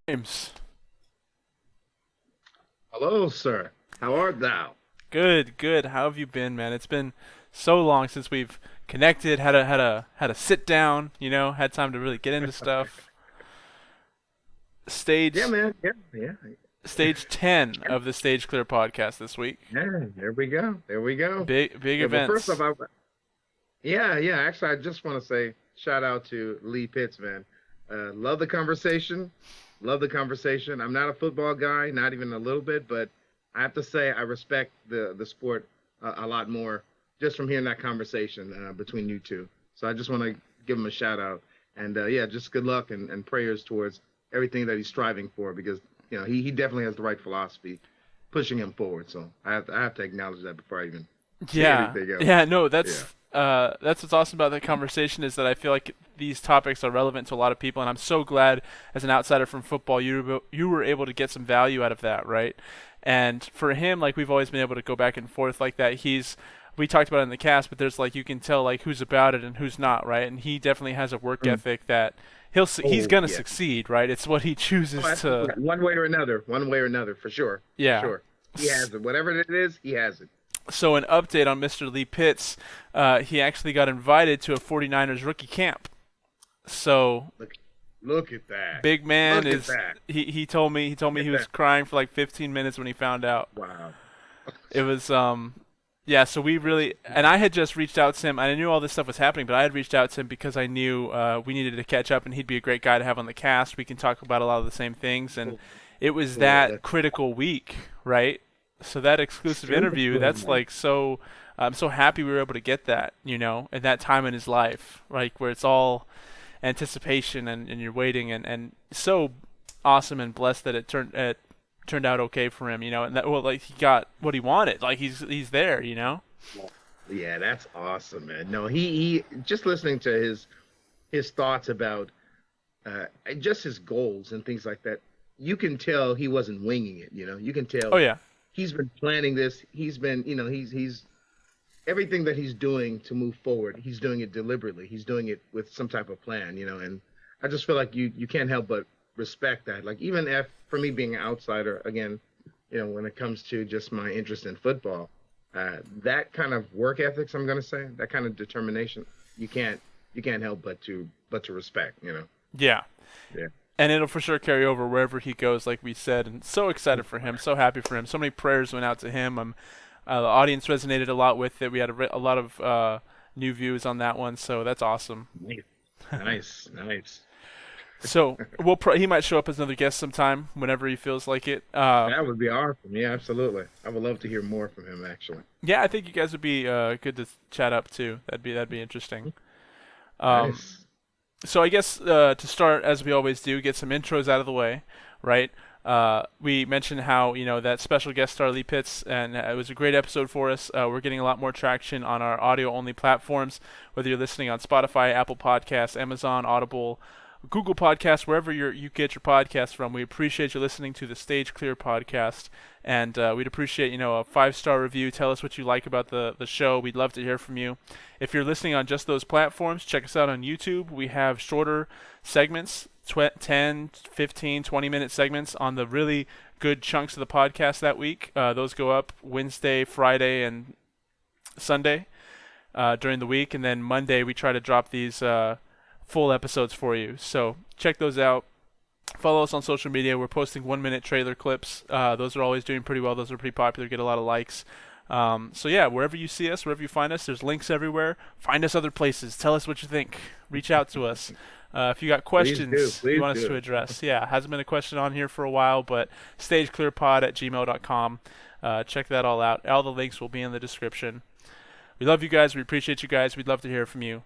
James. Hello, sir. How art thou? Good, good. How have you been, man? It's been so long since we've connected, had a sit down, had time to really get into stuff. Yeah, Stage man. Yeah, yeah. stage 10 of the Stage Clear podcast this week. Yeah, there we go. There we go. Big Yeah, but first off, events. yeah. Actually, I just want to say shout out to Lee Pitts, man. Love the conversation. Love the conversation. I'm not a football guy, not even a little bit, but I have to say I respect the sport a lot more just from hearing that conversation between you two. So I just want to give him a shout out, and yeah, just good luck and prayers towards everything that he's striving for because he definitely has the right philosophy pushing him forward. So I have to acknowledge that before I even say Yeah. anything else. Yeah, no, Yeah. that's what's awesome about that conversation is that I feel like these topics are relevant to a lot of people, and I'm so glad as an outsider from football you were able to get some value out of that, right? And for him, like we've always been able to go back and forth like that. We talked about it in the cast, but there's like you can tell like who's about it and who's not, right? And he definitely has a work Mm. ethic that he's Oh gonna yeah. succeed, right? It's what he Oh, chooses to. absolutely. One way or another, for sure, for Yeah. sure. He has it. Whatever it is, he has it. So an update on Mr. Lee Pitts, he actually got invited to a 49ers rookie camp. So Look, look at that. big man Look at is that. he told me Look he at was that. crying for like 15 minutes when he found out. Wow. It was yeah, so we really and I had just reached out to him. I knew all this stuff was happening, but I had reached out to him because I knew we needed to catch up and he'd be a great guy to have on the cast. We can talk about a lot of the same things and it was Cool. that critical week, right? So that exclusive Super interview, cool, that's man. like so I'm so happy we were able to get that, at that time in his life, like where it's all anticipation and you're waiting and so awesome and blessed that it turned out okay for him, and that well like he got what he wanted. Like he's there. Yeah, that's awesome, man. No, he just listening to his thoughts about just his goals and things like that. You can tell he wasn't winging it. You can Oh tell yeah. he's been planning this. He's been, he's everything that he's doing to move forward. He's doing it deliberately. He's doing it with some type of plan. And I just feel like you can't help but respect that. Like even if for me being an outsider, again, when it comes to just my interest in football, that kind of work ethics, I'm gonna say, that kind of determination, you can't you can't help but to respect. Yeah. Yeah. And it'll for sure carry over wherever he goes, like we said. And so excited for him, so happy for him. So many prayers went out to him. The audience resonated a lot with it. We had a lot of new views on that one, so that's awesome. Nice, nice, nice. So he might show up as another guest sometime whenever he feels like it. That would be awesome. Yeah, absolutely. I would love to hear more from him, actually. Yeah, I think you guys would be good to chat up too. That'd be interesting. Um, Nice. so I guess to start, as we always do, get some intros out of the way, right? We mentioned how that special guest star Lee Pitts, and it was a great episode for us. We're getting a lot more traction on our audio-only platforms, whether you're listening on Spotify, Apple Podcasts, Amazon, Audible, Google Podcasts, wherever you get your podcasts from. We appreciate you listening to the Stage Clear podcast, and we'd appreciate a 5-star review. Tell us what you like about the show. We'd love to hear from you. If you're listening on just those platforms, check us out on YouTube. We have shorter segments, 10, 15, 20-minute segments on the really good chunks of the podcast that week. Those go up Wednesday, Friday, and Sunday during the week, and then Monday we try to drop these full episodes for you. So check those out. Follow us on social media. We're posting 1-minute trailer clips. Those are always doing pretty well. Those are pretty popular. Get a lot of likes. So yeah, wherever you see us, wherever you find us, there's links everywhere. Find us other places. Tell us what you think. Reach out to us. If you got Please do. questions you Please want us to do. address, yeah, hasn't been a question on here for a while, but stageclearpod@gmail.com. Check that all out. All the links will be in the description. We love you guys. We appreciate you guys. We'd love to hear from you.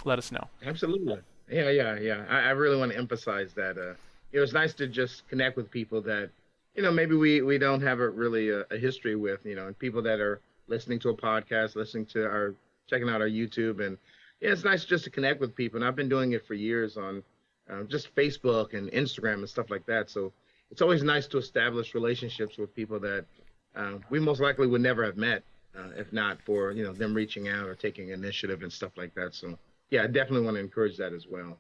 Let us know. Absolutely. Yeah, yeah, yeah. I really want to emphasize that. It was nice to just connect with people that, maybe we don't have a history with, and people that are listening to a podcast, checking out our YouTube. And yeah, it's nice just to connect with people. And I've been doing it for years on just Facebook and Instagram and stuff like that. So it's always nice to establish relationships with people that we most likely would never have met if not for, them reaching out or taking initiative and stuff like that. So yeah, I definitely want to encourage that as well.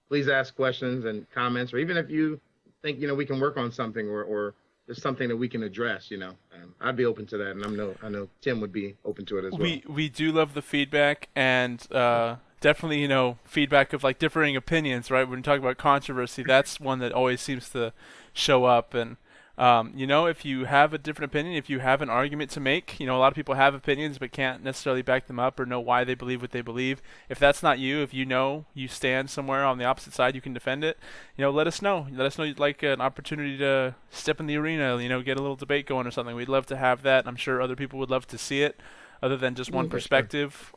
Please ask questions and comments, or even if you think we can work on something, or there's something that we can address. I'd be open to that, and I know Tim would be open to it as well. We do love the feedback, and definitely feedback of like differing opinions, right? When you talk about controversy, that's one that always seems to show up. And if you have a different opinion, if you have an argument to make, a lot of people have opinions but can't necessarily back them up or know why they believe what they believe. If that's not you, if you stand somewhere on the opposite side, you can defend it. Let us know. Let us know you'd like an opportunity to step in the arena, get a little debate going or something. We'd love to have that. I'm sure other people would love to see it, other than just one Yeah, sure. perspective.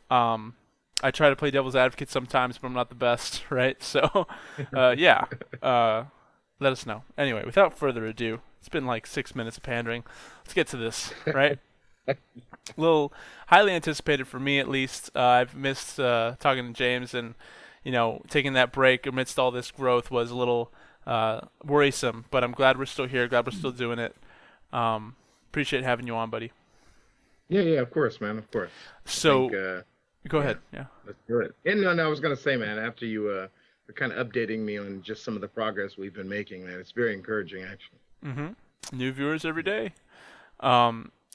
I try to play devil's advocate sometimes, but I'm not the best, right? So, yeah, let us know. Anyway, without further ado, it's been like 6 minutes of pandering. Let's get to this, right? A little highly anticipated for me, at least. I've missed talking to James, and taking that break amidst all this growth was a little worrisome. But I'm glad we're still here. Glad we're still doing it. Appreciate having you on, buddy. Yeah, yeah, of course, man, of course. I think, So, go yeah, ahead. Yeah. let's do it. And no, no, I was gonna say, man, after you were kind of updating me on just some of the progress we've been making, man, it's very encouraging, actually. New viewers every day.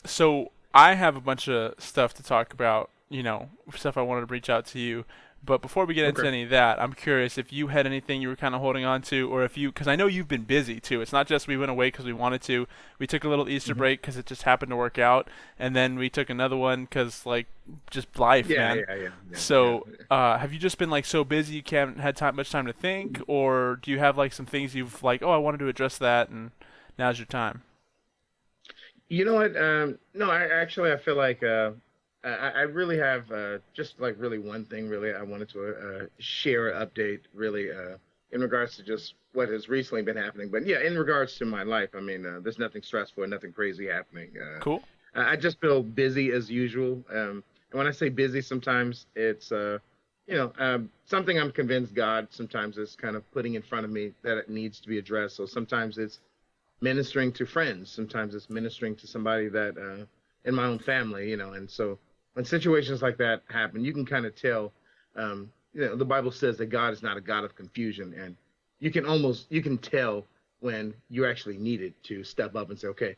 So I have a bunch of stuff to talk about, stuff I wanted to reach out to you. But before we get Okay. into any of that, I'm curious if you had anything you were kind of holding on to, or if because I know you've been busy too. It's not just we went away because we wanted to. We took a little Easter Hmm. break because it just happened to work out, and then we took another one because like just life, Yeah, man. yeah, yeah, yeah, So, yeah. have you just been like so busy you can't had much time to think, or do you have like some things you've like, oh, I wanted to address that, and now's your time? You know what? No, I feel like I really have just like really one thing really I wanted to share an update really in regards to just what has recently been happening. But yeah, in regards to my life, I mean, there's nothing stressful and nothing crazy happening. Cool. I just feel busy as usual. And when I say busy, sometimes it's something I'm convinced God sometimes is kind of putting in front of me that it needs to be addressed. So sometimes it's ministering to friends. Sometimes it's ministering to somebody that in my own family, And so when situations like that happen, you can kind of tell. The Bible says that God is not a God of confusion, and you can tell when you're actually needed to step up and say, okay,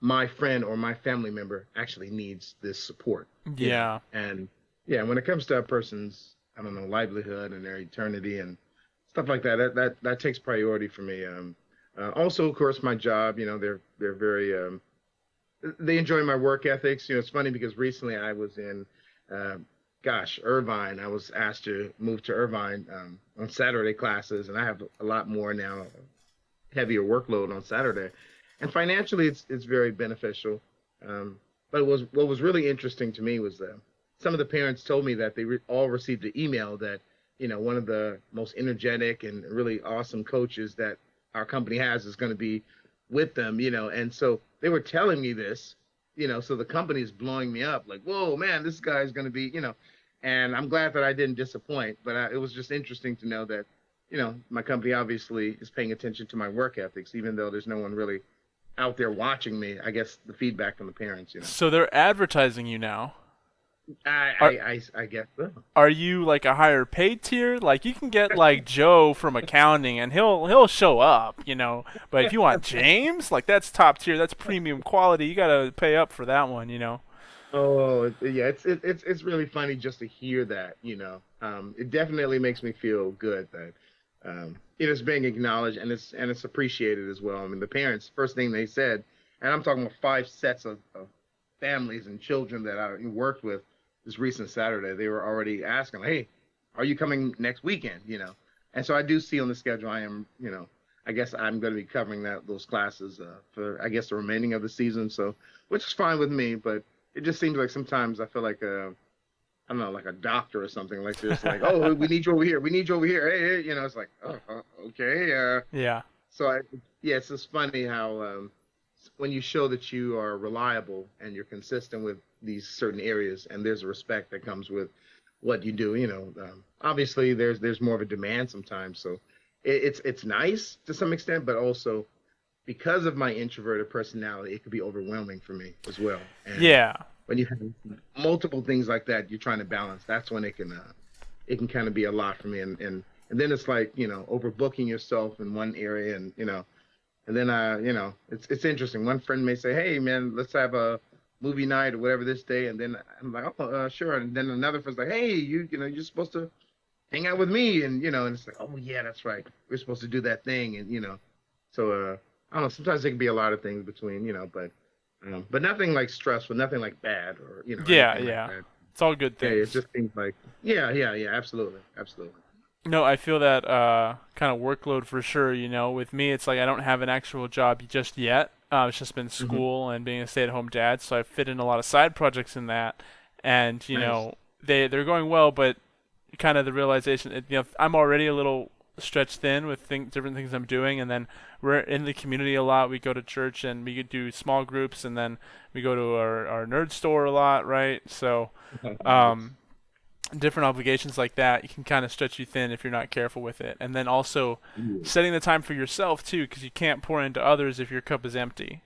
my friend or my family member actually needs this support, Yeah. And yeah, when it comes to a person's, I don't know, livelihood and their eternity and stuff like that, that takes priority for me. Also, of course, my job, they're very, they enjoy my work ethics. It's funny because recently I was in, uh, Irvine. I was asked to move to Irvine on Saturday classes, and I have a lot more now, heavier workload on Saturday, and financially it's very beneficial. Um, but what was really interesting to me was some of the parents told me that they all received an email that one of the most energetic and really awesome coaches that our company has is going to be with them, and so they were telling me this, so the company is blowing me up like, whoa, man, this guy's going to be, and I'm glad that I didn't disappoint, but it was just interesting to know that my company obviously is paying attention to my work ethics, even though there's no one really out there watching me. I guess the feedback from the parents. So they're advertising you now. I Are I I, I guess so. are you like a higher paid tier? Like you can get like Joe from accounting and he'll show up, But if you want James, like that's top tier, that's premium quality. You gotta pay up for that one. Oh, yeah, it's really funny just to hear that. It definitely makes me feel good that it's being acknowledged and it's appreciated as well. I mean, the parents, first thing they said, and I'm talking about five sets of families and children that I worked with this recent Saturday. They were already asking, like, "Hey, are you coming next weekend?" And so I do see on the schedule. I am, I guess I'm going to be covering those classes for I guess the remaining of the season. So, which is fine with me, but it just seems like sometimes I feel like I don't know, like a doctor or something. Like there's like, oh, we need you over here. We need you over here. Hey, hey. It's like, oh, okay. Yeah. So yeah, it's just funny how when you show that you are reliable and you're consistent with these certain areas, and there's a respect that comes with what you do. Obviously there's more of a demand sometimes. So it's nice to some extent, but also because of my introverted personality, it could be overwhelming for me as well. And Yeah. when you have multiple things like that, you're trying to balance. That's when it can kind of be a lot for me. And then it's like overbooking yourself in one area, and And then it's interesting. One friend may say, "Hey, man, let's have a movie night or whatever this day," and then I'm like, "Oh, sure." And then another friend's like, "Hey, you're supposed to hang out with me," and and it's like, "Oh yeah, that's right. We're supposed to do that thing," and so I don't know. Sometimes it can be a lot of things between, but nothing like stressful, nothing like bad or Yeah, anything like yeah. that. It's all good Yeah, it things. just seems like yeah, absolutely, absolutely. No, I feel that kind of workload for sure. With me, it's like I don't have an actual job just yet. It's just been Hmm. school and being a stay-at-home dad, so I fit in a lot of side projects in that, and Nice. they're going well, but kind of the realization, I'm already a little stretched thin with different things I'm doing, and then we're in the community a lot. We go to church and we could do small groups, and then we go to our nerd store a lot, right? So. Nice. Um, Different obligations like that, you can kind of stretch you thin if you're not careful with it. And then also Yeah. setting the time for yourself too, because you can't pour into others if your cup is empty.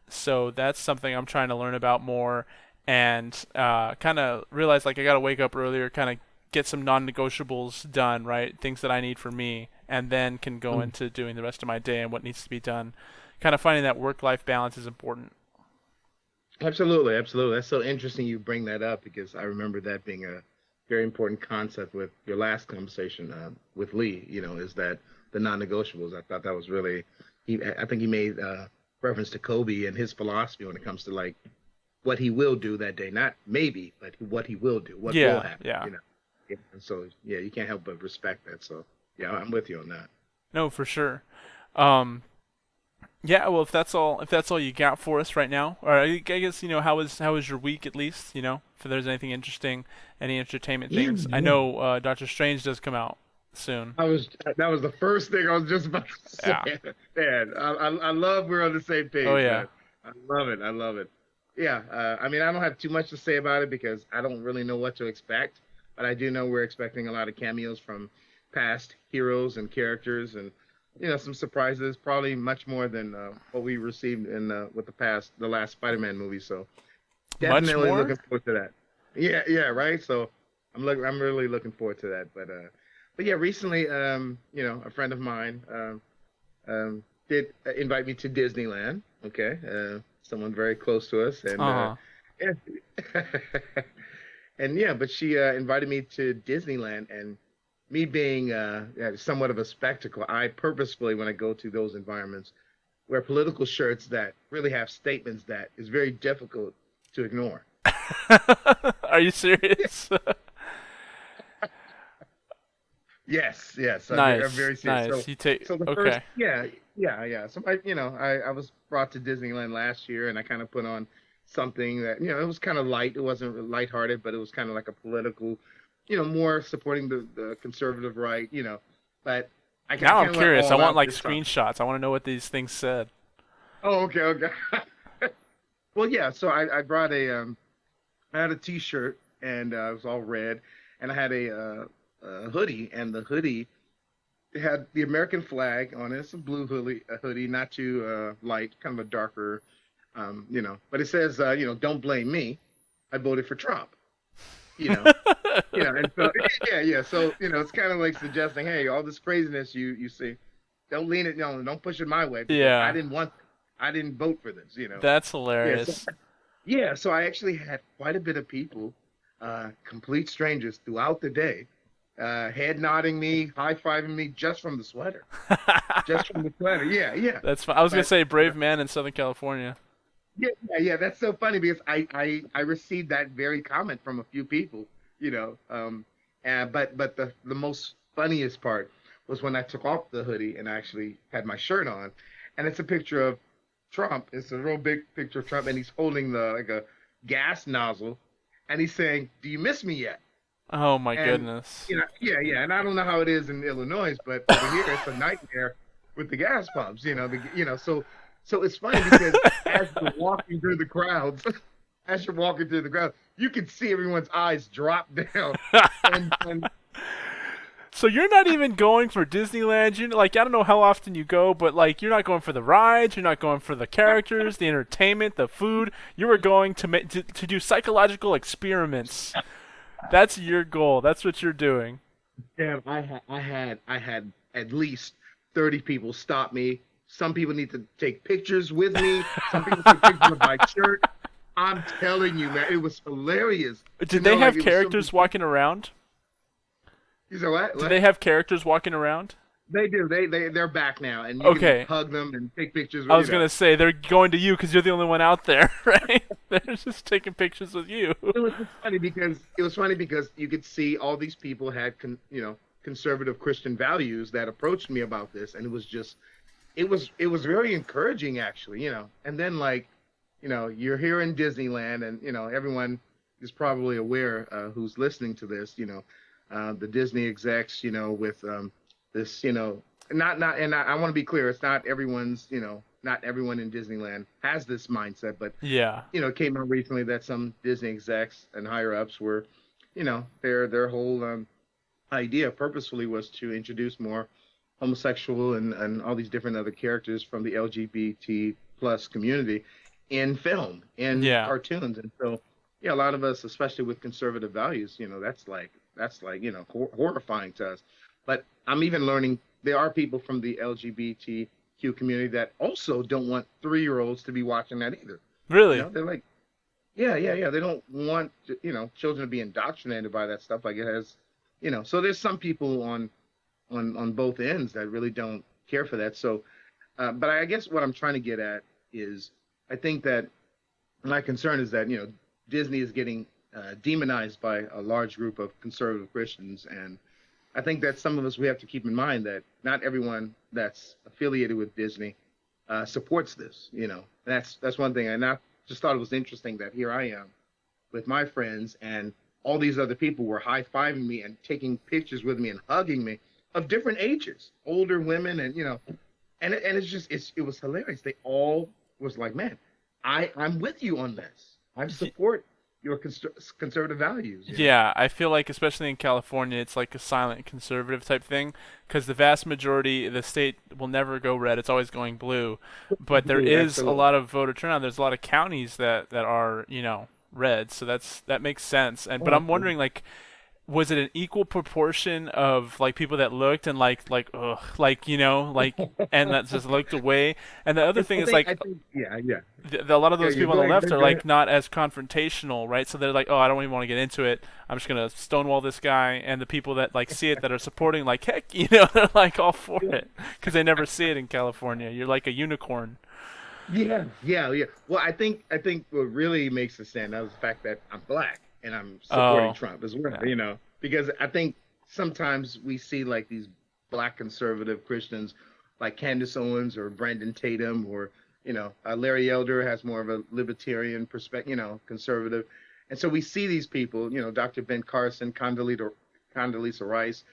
So that's something I'm trying to learn about more, and kind of realize like I got to wake up earlier, kind of get some non-negotiables done, right? Things that I need for me, and then can go Mm. into doing the rest of my day and what needs to be done. Kind of finding that work-life balance is important. Absolutely, absolutely. That's so interesting you bring that up because I remember that being a very important concept with your last conversation with Lee. Is that the non-negotiables? I thought that was really. I think he made reference to Kobe and his philosophy when it comes to like what he will do that day, not maybe, but what he will do, what will Yeah, happen. yeah. Yeah. And so yeah, you can't help but respect that. So yeah, I'm with you on that. No, for sure. Um, Yeah, well, if that's all you got for us right now, or I guess how was your week at least, if there's anything interesting, any entertainment Yeah, things. I yeah. know Doctor Strange does come out soon. That was the first thing I was just about to say. Yeah. Man, I love we're on the same Oh page, yeah. man. I love it. I love it. Yeah, I mean, I don't have too much to say about it because I don't really know what to expect, but I do know we're expecting a lot of cameos from past heroes and characters, and some surprises. Probably much more than what we received in with the last Spider-Man movie. So Much definitely more. looking forward to that. Yeah, yeah, right. So I'm really looking forward to that. But yeah, recently, a friend of mine did invite me to Disneyland. Okay, someone very close to us, and Uh huh. yeah, and yeah, but she invited me to Disneyland, and me being yeah, somewhat of a spectacle, I purposefully, when I go to those environments, wear political shirts that really have statements that is very difficult to ignore. Are you serious? Yes, yes, I'm Nice, very serious. nice. You take So the first, okay. yeah, yeah, yeah. So I was brought to Disneyland last year, and I kind of put on something that, it was kind of light. It wasn't lighthearted, but it was kind of like a political, more supporting the conservative right, But I Now I'm kind of went curious. I all want out like this time. screenshots. I want to know what these things said. Oh, okay, okay. Well, yeah. So I brought I had a T-shirt, and it was all red, and I had a hoodie, and the hoodie it had the American flag on it. It's a blue hoodie, not too light, kind of a darker, But it says, don't blame me. I voted for Trump. You know, and so yeah, yeah. So it's kind of like suggesting, hey, all this craziness you see, don't lean it, don't push it my way because Yeah, I didn't vote for this. that's Yeah. So hilarious. yeah, so I actually had quite a bit of people, complete strangers throughout the day, head nodding me, high fiving me just from the sweater. Just from the sweater. Yeah, yeah. That's fun. I was gonna But say brave man in Southern California. yeah, yeah, yeah. That's so funny because I received that very comment from a few people, you know. And but the most funniest part was when I took off the hoodie and I actually had my shirt on, and it's a picture of Trump. It's a real big picture of Trump, and he's holding the like a gas nozzle, and he's saying, "Do you miss me yet?" Oh my And goodness. yeah, yeah. And I don't know how it is in Illinois, but over here it's a nightmare with the gas pumps. So it's funny because as you're walking through the crowds, as you're walking through the crowd, you can see everyone's eyes drop down, and So you're not even going for Disneyland. You're like, I don't know how often you go, but like you're not going for the rides. You're not going for the characters, the entertainment, the food. You are going to do psychological experiments. That's your goal. That's what you're doing. damn, I had at least 30 people stop me, Some people need to take pictures with me. Some people take pictures of my shirt. I'm telling you, man, it was hilarious. Did they Like have it was so. characters walking around? You said what? Did they What? have characters walking around? They do. They're back now, and you can Okay. hug them and take pictures I with was gonna say they're going to you because you're the only one out there, right? They're just taking pictures with you. It was funny because you could see all these people had conservative Christian values that approached me about this, and it was very encouraging actually, and then like, you're here in Disneyland, and everyone is probably aware, who's listening to this, the Disney execs, with this, not, and I want to be clear, it's not everyone's, not everyone in Disneyland has this mindset, but Yeah. it came out recently that some Disney execs and higher ups were, their whole idea purposefully was to introduce more homosexual and all these different other characters from the LGBT plus community in film, in Yeah. cartoons, and so yeah, a lot of us, especially with conservative values, that's like horrifying to us. But I'm even learning there are people from the LGBTQ community that also don't want 3-year-olds to be watching that either. Really? They're like, yeah, yeah, yeah. They don't want children to be indoctrinated by that stuff. Like it has, So there's some people on both ends that really don't care for that. So, but I guess what I'm trying to get at is, I think that my concern is that Disney is getting demonized by a large group of conservative Christians, and I think that some of us, we have to keep in mind that not everyone that's affiliated with Disney supports this. That's one thing, and I just thought it was interesting that here I am with my friends, and all these other people were high fiving me and taking pictures with me and hugging me of different ages, older women, and it was hilarious. They all was like, man, I'm with you on this. I support your conservative values. Yeah, I feel like especially in California, it's like a silent conservative type thing because the vast majority, the state will never go red. It's always going blue. But there Blue, is a absolutely. lot of voter turnout. There's a lot of counties that are, red. So that makes sense. But Oh, I'm absolutely. wondering like was it an equal proportion of like people that looked and like ugh, like and that just looked away? And the other thing is like Yeah, yeah, a lot of yeah. those You people on go the ahead, left are go ahead. like not as confrontational, right? So they're like, oh, I don't even want to get into it. I'm just gonna stonewall this guy. And the people that like see it that are supporting, like heck, they're like all for it because they never see it in California. You're like a unicorn. Yeah, yeah, yeah. Well, I think what really makes it stand out is the fact that I'm black and I'm supporting Oh, Trump as well. yeah, Because I think sometimes we see like these black conservative Christians, like Candace Owens or Brandon Tatum, or Larry Elder has more of a libertarian perspective, conservative, and so we see these people, Dr. Ben Carson, Condoleezza Rice.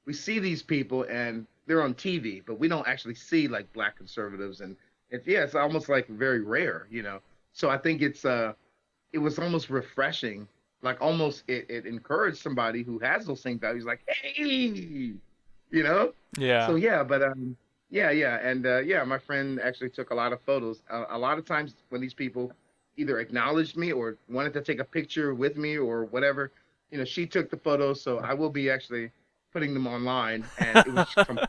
We see these people and they're on TV, but we don't actually see like black conservatives, and it's almost like very rare. So I think it was almost refreshing, like almost it encouraged somebody who has those same values, like, hey, you know. So yeah. yeah, but yeah, yeah, and yeah, my friend actually took a lot of photos. A lot of times when these people either acknowledged me or wanted to take a picture with me or whatever, she took the photos. So I will be actually putting them online, and it was from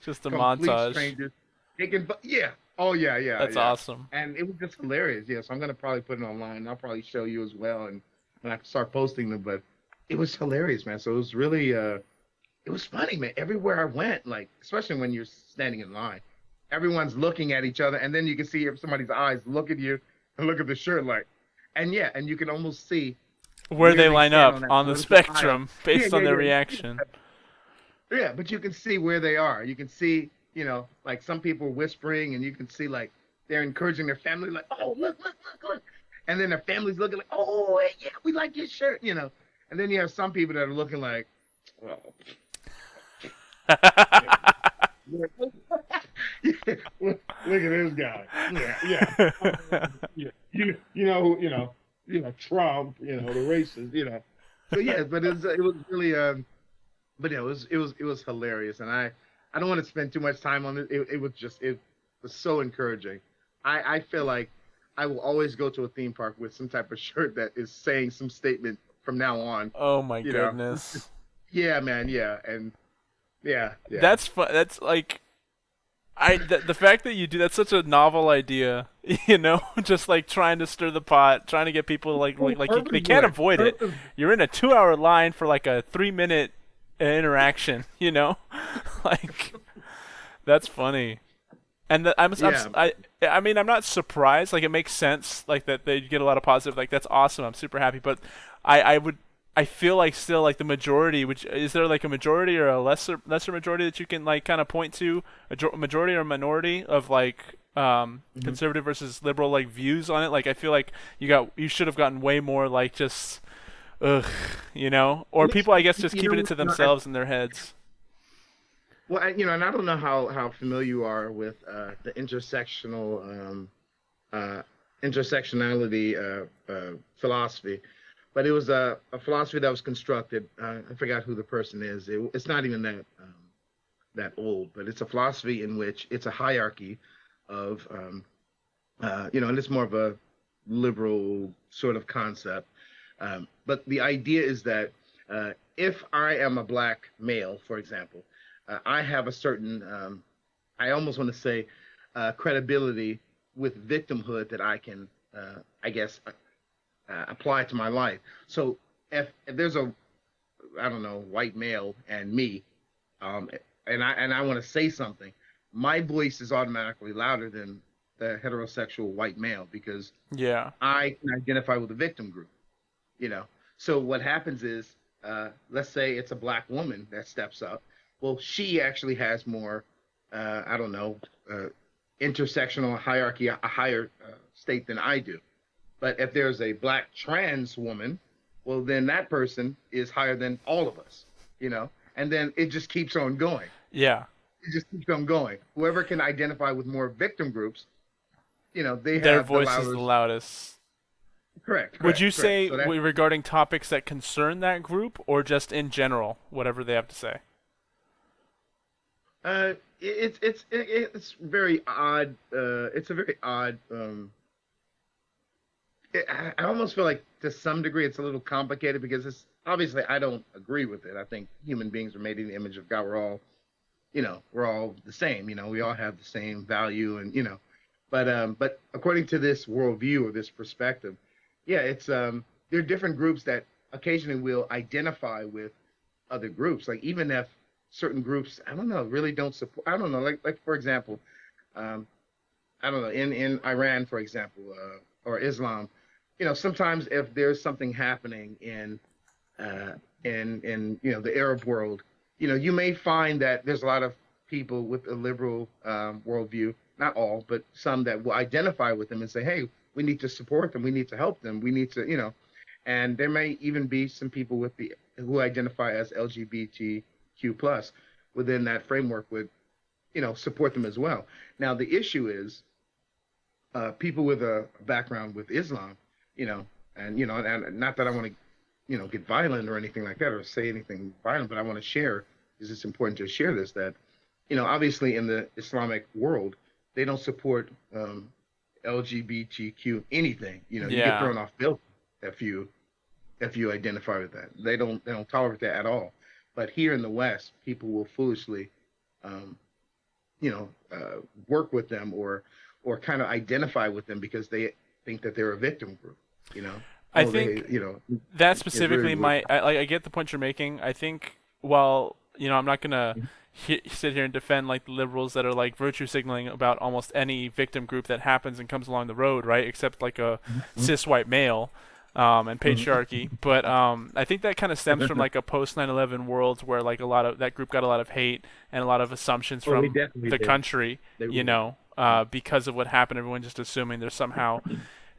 Just a complete montage. strangers taking. Yeah, oh yeah, yeah, That's yeah, awesome. and it was just hilarious. Yeah, so I'm gonna probably put it online. I'll probably show you as well, and when I start posting them. But it was hilarious, man. So it was really it was funny, man. Everywhere I went, like especially when you're standing in line, everyone's looking at each other, and then you can see if somebody's eyes look at you and look at the shirt, like, and yeah, and you can almost see Where where they they line stand up on that on the political aisle. spectrum Yeah, based yeah, on their yeah, reaction. yeah. But you can see where they are. You can see, like some people whispering, and you can see like they're encouraging their family, like, oh, look, and then their family's looking like, oh, hey, yeah, we like your shirt. And then you have some people that are looking like, well, yeah, yeah, look at this guy. Yeah, yeah. Yeah. Trump, the racist. So yeah, but it was really but yeah, it was hilarious, and I don't want to spend too much time on it. It was so encouraging. I feel like I will always go to a theme park with some type of shirt that is saying some statement from now on. Oh my You know, goodness. yeah, man, yeah, and yeah, yeah. That's fun. That's like the fact that you do that's such a novel idea, just like trying to stir the pot, trying to get people Oh, they can't purposely, avoid it. purpose. You're in a 2 hour line for like a 3 minute interaction, like that's funny. And Yeah, I mean, I'm not surprised. Like, it makes sense. Like that they get a lot of positive. Like, that's awesome. I'm super happy. But I would, I feel like still like the majority. Which is there like a majority or a lesser majority that you can like kind of point to? A majority or a minority of like mhm. conservative versus liberal like views on it. Like, I feel like you should have gotten way more like just ugh, or Yes, people I guess just you keeping it know, to no, themselves in their heads. well, and I don't know how familiar you are with the uh, intersectionality philosophy, but it was a philosophy that was constructed. I forgot who the person is. It's not even that old, but it's a philosophy in which it's a hierarchy of and it's more of a liberal sort of concept. But the idea is that if I am a black male, for example, I have a certain, I almost want to say, credibility with victimhood that I can, I guess, apply to my life. So if there's a, I don't know, white male and me, um, and I want to say something, my voice is automatically louder than the heterosexual white male because Yeah. I can identify with the victim group. So what happens is, let's say it's a black woman that steps up. Well, she actually has more, I don't know, uh, intersectional hierarchy, a higher state than I do. But if there's a black trans woman, well, then that person is higher than all of us, and then it just keeps on going. Yeah. It just keeps on going. Whoever can identify with more victim groups, they Their have the voice is the loudest. loudest. Correct, Would you correct, correct. say So that regarding topics that concern that group, or just in general, whatever they have to say? it's very odd. It's a very odd. I almost feel like to some degree it's a little complicated because it's obviously I don't agree with it. I think human beings are made in the image of God. We're all the same. We all have the same value, and but according to this worldview or this perspective, yeah, it's there are different groups that occasionally will identify with other groups. Like even if certain groups, I don't know, really don't support. I don't know, like for example, um, I don't know, in Iran, for example, or Islam, sometimes if there's something happening uh, in the Arab world, you may find that there's a lot of people with a liberal worldview, not all, but some that will identify with them and say, hey, we need to support them, we need to help them, we need to, and there may even be some people with the who identify as LGBTQ plus within that framework would support them as well. Now the issue is people with a background with Islam, and and not that I want to get violent or anything like that or say anything violent, but I want to share because it's important to share this that obviously in the Islamic world they don't support LGBTQ anything. You get Yeah. thrown off building if you identify with that. They don't tolerate that at all. But here in the West, people will foolishly um, work with them or kind of identify with them because they think that they're a victim group. You know, I oh they think that it's very specifically weird. might I get the point you're making. I think while I'm not gonna sit here and defend like the liberals that are like virtue signaling about almost any victim group that happens and comes along the road, right? Except like a Mhm. cis white male, and Mhm. patriarchy. But I think that kind of stems from like a post 9/11 world where like a lot of that group got a lot of hate and a lot of assumptions Oh, they from definitely the did. country, They really did. because of what happened. Everyone just assuming there's somehow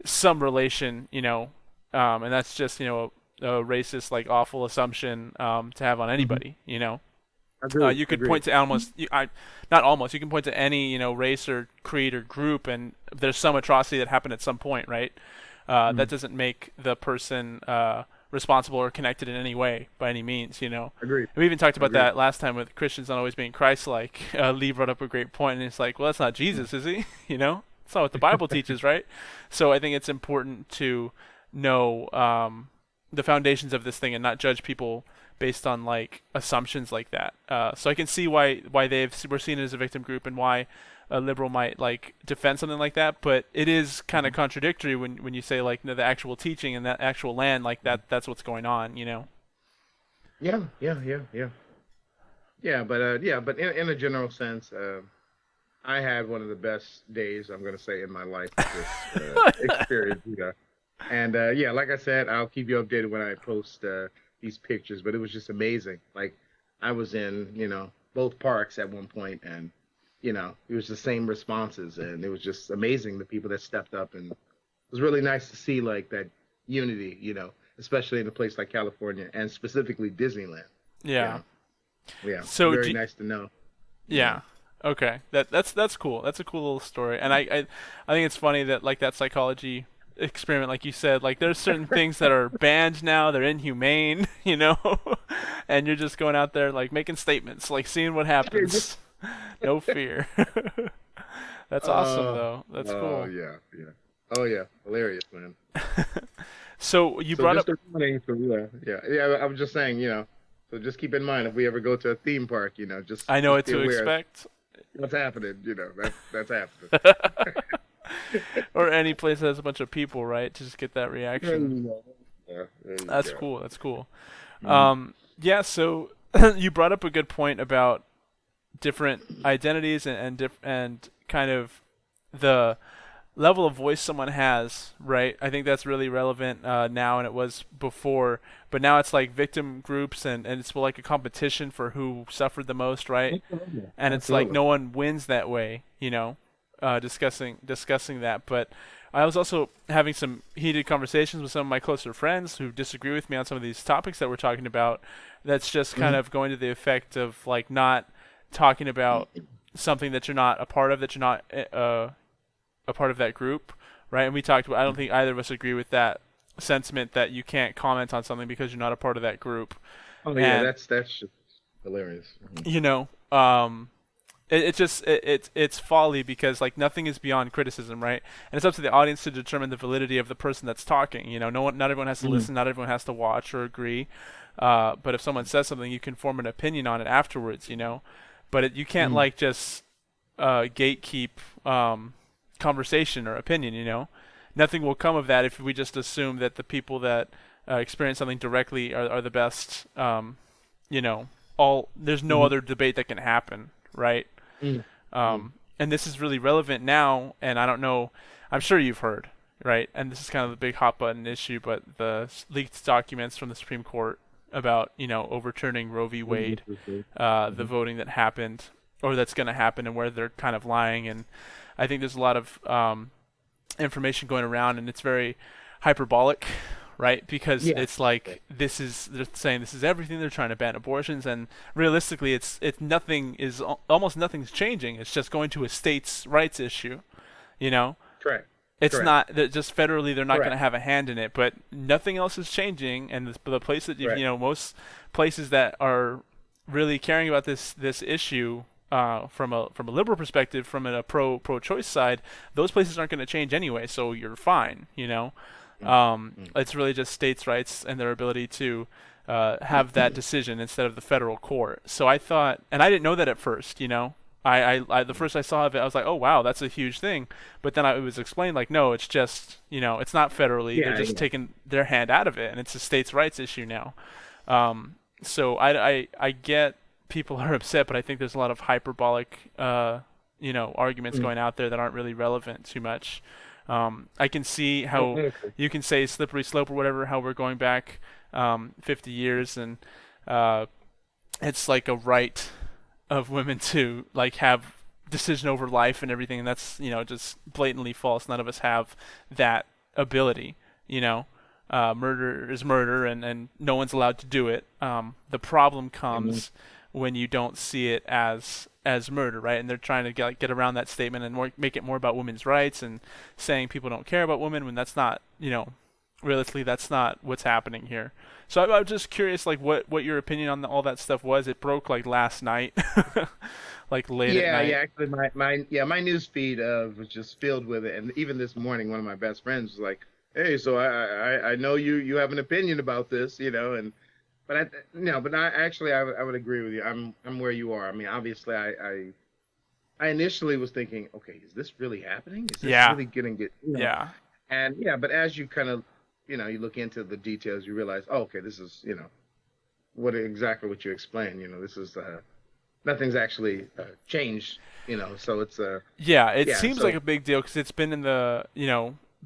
some relation, and that's just a racist like awful assumption to have on Mhm. anybody. Agreed. You could Agreed. point to almost not almost you can point to any race or creed or group, and there's some atrocity that happened at some point, right? That Mhm. doesn't make the person responsible or connected in any way by any means. Agreed. We even talked about Agreed. that last time with Christians not always being Christ-like. Lee brought up a great point, and it's like, well, that's not Jesus, is he? It's not what the Bible teaches, right? So I think it's important to know the foundations of this thing and not judge people based on like assumptions like that. So I can see why we're seen as a victim group and why a liberal might like defend something like that. But it is kind of contradictory when you say like no, the actual teaching and that actual land like that's what's going on. You know? Yeah, yeah, yeah, yeah. Yeah, but in a general sense, I had one of the best days I'm going to say in my life with this experience. And yeah, like I said, I'll keep you updated when I post these pictures. But it was just amazing. Like I was in, both parks at one point, and it was the same responses, and it was just amazing the people that stepped up, and it was really nice to see like that unity, especially in a place like California and specifically Disneyland. You Yeah. know, yeah, So very nice to know. You yeah. know, Okay. That's cool. That's a cool little story. And I think it's funny that like that psychology experiment, like you said, like there's certain things that are banned now, they're inhumane, and you're just going out there like making statements, like seeing what happens. No fear. That's awesome uh, though. That's oh cool. yeah, yeah, oh yeah, hilarious, man. So you So brought just up a warning. So yeah. I was just saying, so just keep in mind if we ever go to a theme park, I know just what be to aware of expect. what's happening. That's happening. Or any place that has a bunch of people, right? To just get that There reaction. you go. Yeah, there you That's go. cool. That's cool. Mm. Yeah, so you brought up a good point about different identities and kind of the level of voice someone has, right? I think that's really relevant now, and it was before. But now it's like victim groups, and it's like a competition for who suffered the most, right? Absolutely. And it's like Absolutely. no one wins that way, discussing that. But I was also having some heated conversations with some of my closer friends who disagree with me on some of these topics that we're talking about. That's just kind Mhm. of going to the effect of like not talking about something that you're not a part of, that you're not a part of that group, right? And we talked about. I don't think either of us agree with that sentiment that you can't comment on something because you're not a part of that group. Oh yeah, And that's just hilarious. Mhm. you know, it just it's folly because like nothing is beyond criticism, right? And it's up to the audience to determine the validity of the person that's talking. Not everyone has to Mhm. listen, not everyone has to watch or agree. But if someone says something, you can form an opinion on it afterwards, But you can't Mhm. like just gatekeep conversation or opinion, Nothing will come of that if we just assume that the people that experience something directly are the best. You know, all there's no Mhm. other debate that can happen, right? Mhm. Mhm. And this is really relevant now, and I don't know. I'm sure you've heard, right? And this is kind of the big hot button issue, but the leaked documents from the Supreme Court about overturning Roe v. Wade, the Mhm. voting that happened or that's going to happen, and where they're kind of lying. And I think there's a lot of information going around, and it's very hyperbolic, right? Because Yeah. it's like they're saying this is everything. They're trying to ban abortions, and realistically, it's nothing is almost nothing's changing. It's just going to a states' rights issue, you know. Correct. It's Correct. not that just federally they're not going to Correct. have a hand in it, but nothing else is changing. And the place that Correct. most places that are really caring about this issue from a liberal perspective, from a pro choice side, those places aren't going to change anyway. So you're fine, Mhm. Mhm. It's really just states' rights and their ability to have that decision instead of the federal court. So I thought, and I didn't know that at first, the first I saw of it, I was like, oh wow, that's a huge thing. But then it was explained like, no, it's just, it's not federally. They're Yeah. just Yeah. taking their hand out of it, and it's a states' rights issue now. So I get people are upset, but I think there's a lot of hyperbolic, arguments Mhm. going out there that aren't really relevant too much. I can see Oh, how okay. you can say slippery slope or whatever, how we're going back 50 years, and uh, it's like a right of women to like have decision over life and everything, and that's just blatantly false. None of us have that ability. You know, Murder is murder, and no one's allowed to do it. The problem Amen. comes when you don't see it as murder, right? And they're trying to get around that statement and make it more about women's rights and saying people don't care about women when that's not, realistically that's not what's happening here. So I'm just curious, like what your opinion on all that stuff was. It broke like last night, like late at Yeah, yeah. night. Actually, my news feed was just filled with it, and even this morning, one of my best friends was like, "Hey, so I know you have an opinion about this, and." but I no, but I actually I would agree with you. I'm where you are. I mean, obviously, I initially was thinking, okay, is this really happening? Is this Yeah, really gonna get, you know? yeah, And yeah, but as you kind of, you look into the details, you realize, oh, okay, this is, what exactly what you explained. This is nothing's actually changed. So it's yeah. It yeah, seems like so a big deal because it's been in the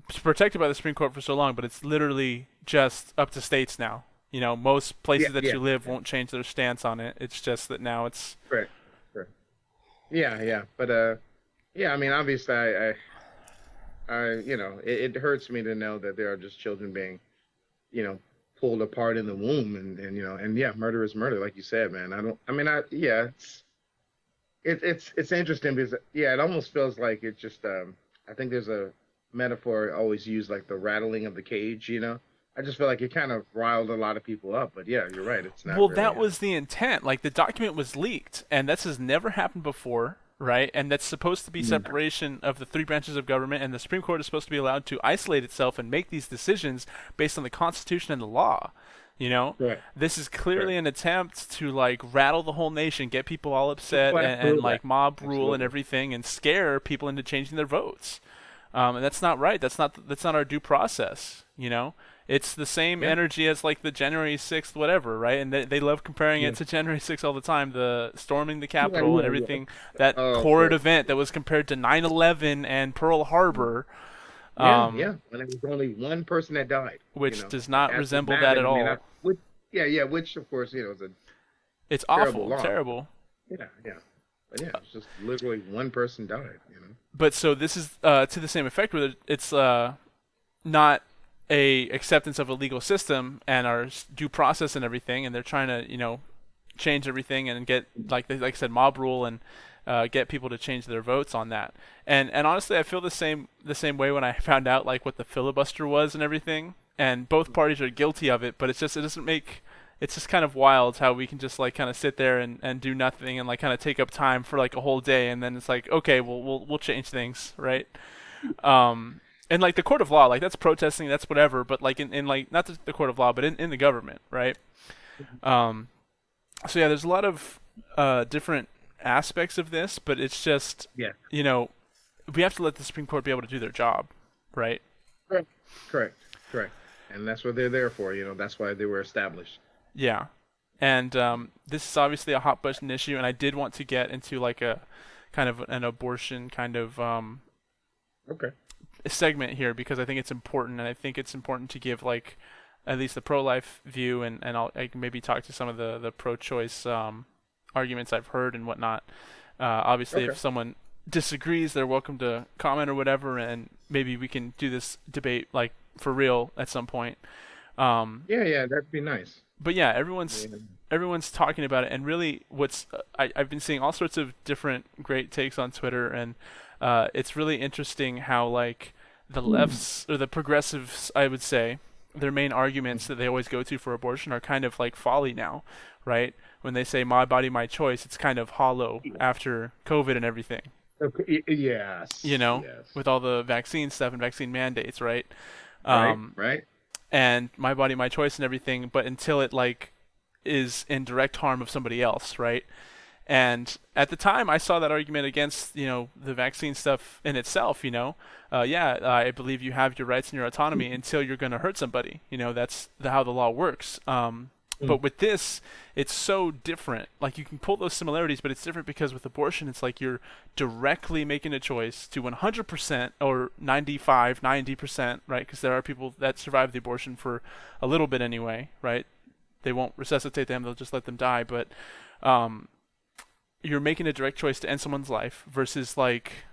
it's protected by the Supreme Court for so long, but it's literally just up to states now. Most yeah, places that yeah, you live yeah, won't change their stance on it. It's just that now it's correct, correct. Yeah, yeah, but yeah, I mean, obviously, it hurts me to know that there are just children being, you know, pulled apart in the womb, and yeah, murder is murder, like you said, man. I mean, yeah, it's interesting because yeah, it almost feels like it just, I think there's a metaphor always used like the rattling of the cage. I just feel like it kind of riled a lot of people up, but yeah, you're right, it's not well, really, that was the intent. Like the document was leaked, and this has never happened before, right? And that's supposed to be Mhm. separation of the three branches of government, and the Supreme Court is supposed to be allowed to isolate itself and make these decisions based on the Constitution and the law. You know, Correct, this is clearly correct. an attempt to like rattle the whole nation, get people all upset, Oh, and absolutely, like mob rule and absolutely. everything, and scare people into changing their votes. And that's not right. That's not our due process. It's the same Yeah, energy as like the January 6th whatever, right? And they love comparing yeah, it to January 6th all the time, the storming the yeah, Capitol and yeah, yeah. everything, that Oh, horrid good. event that was compared to 9/11 and Pearl Harbor, Yeah, um, yeah. When it was only one person that died, which does not as the resemble that Babbitt. at I mean, all. which, yeah, yeah, which of course, is a It's terrible awful, loss. terrible. Yeah, yeah. But yeah, it's just literally one person died. But so this is to the same effect where it's not a acceptance of a legal system and our due process and everything, and they're trying to change everything and get like I said mob rule and get people to change their votes on that. And honestly, I feel the same way when I found out like what the filibuster was and everything. And both parties are guilty of it, but it doesn't make it's just kind of wild how we can just like kind of sit there and do nothing and like kind of take up time for like a whole day and then it's like okay we'll change things, right? And like the court of law, like that's protesting, that's whatever, but like in like not the court of law, but in the government, right? um so yeah, there's a lot of different aspects of this, but it's just Yeah, you know we have to let the Supreme Court be able to do their job, right? correct, correct, correct. And that's what they're there for. That's why they were established. Yeah. And this is obviously a hot button issue, and I did want to get into like a kind of an abortion kind of Okay. segment here because I think it's important, and I think it's important to give like at least the pro-life view, and I can maybe talk to some of the pro-choice arguments I've heard and whatnot. Obviously, Okay. if someone disagrees, they're welcome to comment or whatever, and maybe we can do this debate like for real at some point. Um, Yeah, yeah, that'd be nice. but yeah, Yeah. everyone's talking about it, and really, I've been seeing all sorts of different great takes on Twitter, and it's really interesting how like the lefts or the progressives, I would say, their main arguments that they always go to for abortion are kind of like folly now, right? When they say "my body, my choice," it's kind of hollow after COVID and everything, Okay. Yes. Yes. with all the vaccine stuff and vaccine mandates, right? Right. Um, Right. and my body, my choice and everything, but until it like is in direct harm of somebody else, right? And at the time, I saw that argument against the vaccine stuff in itself. Yeah, I believe you have your rights and your autonomy until you're going to hurt somebody. That's how the law works. Mm. But with this, it's so different. Like you can pull those similarities, but it's different because with abortion, it's like you're directly making a choice to 100% or 95, 90%, right? Because there are people that survive the abortion for a little bit anyway, right? They won't resuscitate them; they'll just let them die. But um, you're making a direct choice to end someone's life versus like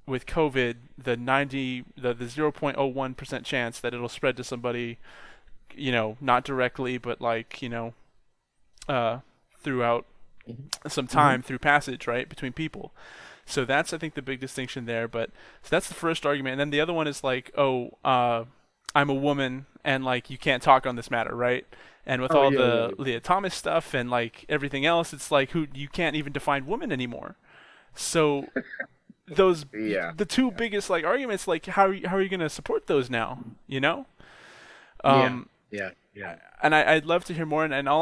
with COVID, the 0.01% chance that it'll spread to somebody, not directly, but like uh, throughout some Mm-hmm. time through passage, right, between people. So that's I think the big distinction there. But so that's the first argument, and then the other one is like, oh, I'm a woman, and like you can't talk on this matter, right? And with Oh all yeah, yeah, the Leah Thomas stuff and like everything else, it's like who you can't even define woman anymore. So those yeah, the two biggest like arguments, like how are you going to support those now? yeah, Um, yeah. yeah, and I'd love to hear more. And all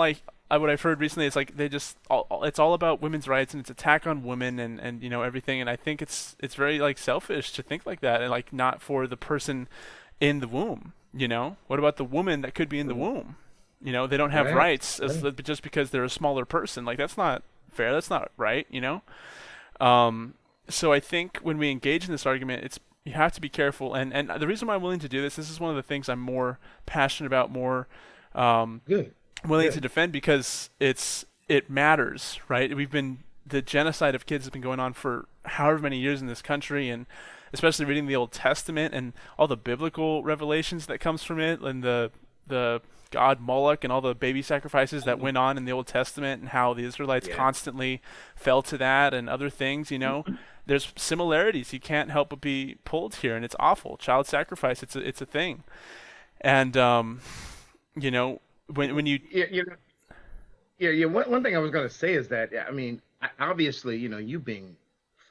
what I've heard recently is like they just it's all about women's rights and it's attack on women and everything. And I think it's very like selfish to think like that and like not for the person in the womb. What about the woman that could be in the womb? They don't have right, rights right. just because they're a smaller person. Like that's not fair. That's not right. Um, so I think when we engage in this argument, you have to be careful. And the reason why I'm willing to do this is one of the things I'm more passionate about, more um, Good, willing to good. defend because it matters, right? The genocide of kids has been going on for however many years in this country, and especially reading the Old Testament and all the biblical revelations that comes from it, and the god Moloch and all the baby sacrifices that went on in the Old Testament, and how the Israelites Yeah. constantly fell to that, and other things. There's similarities. You can't help but be pulled here, and it's awful. Child sacrifice. It's a thing, and you know when you Yeah, yeah, yeah. One thing I was gonna say is that, yeah, I mean, obviously, you being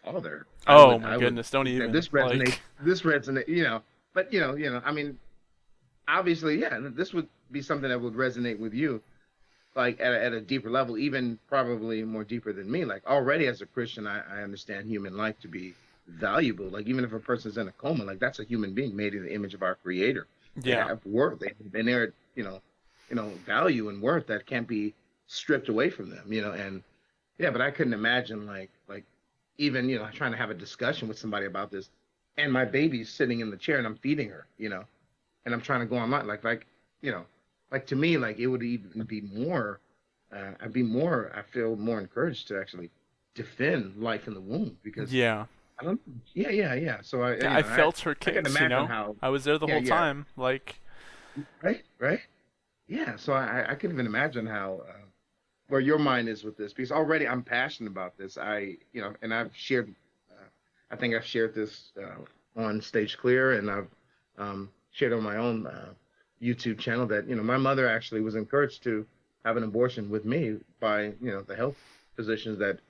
father, oh my I would goodness, don't think that even like this resonate, but I mean, obviously, yeah, this would be something that would resonate with you, like at a deeper level, even probably more deeper than me. Like already as a Christian, I understand human life to be valuable. Like even if a person's in a coma, like that's a human being made in the image of our Creator. They yeah. have worth, and they're, value and worth that can't be stripped away from them. And yeah, but I couldn't imagine like even trying to have a discussion with somebody about this, and my baby's sitting in the chair and I'm feeding her, and I'm trying to go online, you know, like to me, like it would even be more. I feel more encouraged to actually defend life in the womb because Yeah. I don't. Yeah, yeah, yeah. So Yeah, I felt her I can kicks, imagine how. I was there the Yeah, whole yeah. time. Like, Right, right. Yeah. So I can even imagine how where your mind is with this because already I'm passionate about this. And I've shared. I think I've shared this on Stage Clear, and I've shared on my own YouTube channel that my mother actually was encouraged to have an abortion with me by the health physicians that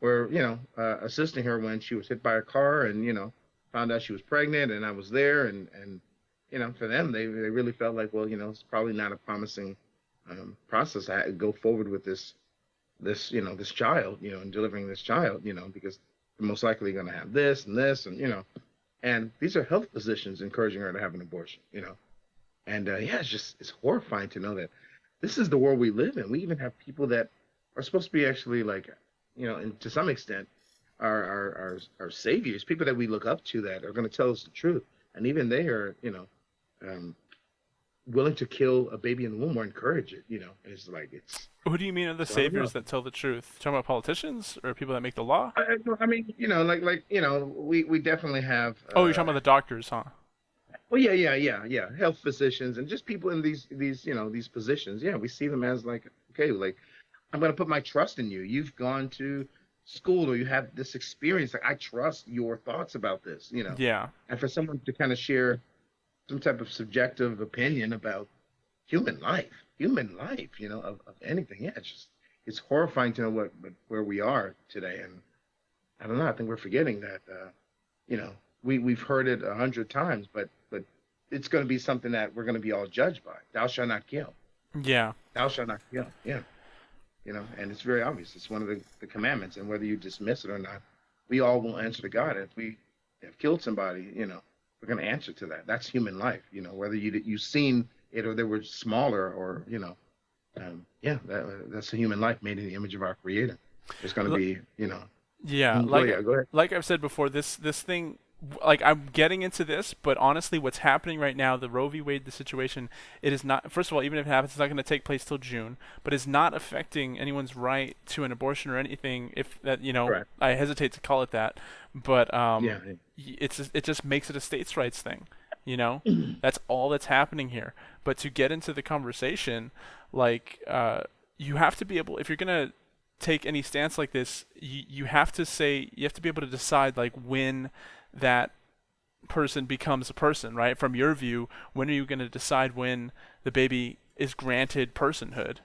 were assisting her when she was hit by a car and found out she was pregnant and I was there and for them they really felt like, well, it's probably not a promising process. I had to go forward with this child, and delivering this child, because they're most likely going to have this and this and these are health physicians encouraging her to have an abortion, and yeah, it's horrifying to know that this is the world we live in. We even have people that are supposed to be actually like, and to some extent, our saviors, people that we look up to that are going to tell us the truth, and even they are, um, willing to kill a baby in the womb or encourage it. And it's like who do you mean are the so I don't know. saviors that tell the truth? Talking about politicians or people that make the law? I mean, we definitely have. Oh, you're talking about the doctors, huh? Well, yeah, yeah, yeah, yeah. Health physicians and just people in these positions. Yeah, we see them as like, okay, like I'm going to put my trust in you. You've gone to school or you have this experience. Like I trust your thoughts about this. Yeah. And for someone to kind of share some type of subjective opinion about human life, of anything. Yeah, it's horrifying to know where we are today. And I don't know. I think we're forgetting that. We've heard it 100 times, but it's going to be something that we're going to be all judged by. Thou shalt not kill. Yeah. Thou shalt not kill. Yeah, and it's very obvious. It's one of the commandments, and whether you dismiss it or not, we all will answer to God. If we have killed somebody, we're going to answer to that. That's human life. Whether you've seen it or they were smaller or yeah, that's a human life made in the image of our Creator. It's going to L- be yeah. go ahead, go ahead. Like I've said before, this thing, like I'm getting into this, but honestly, what's happening right now, the Roe v. Wade, the situation, it is not. First of all, even if it happens, it's not going to take place till June, but it's not affecting anyone's right to an abortion or anything. If that, Correct. I hesitate to call it that, but Yeah. it just makes it a states' rights thing. That's all that's happening here. But to get into the conversation, like you have to be able, if you're gonna take any stance like this, you have to say, you have to be able to decide like when that person becomes a person, right? From your view, when are you going to decide when the baby is granted personhood?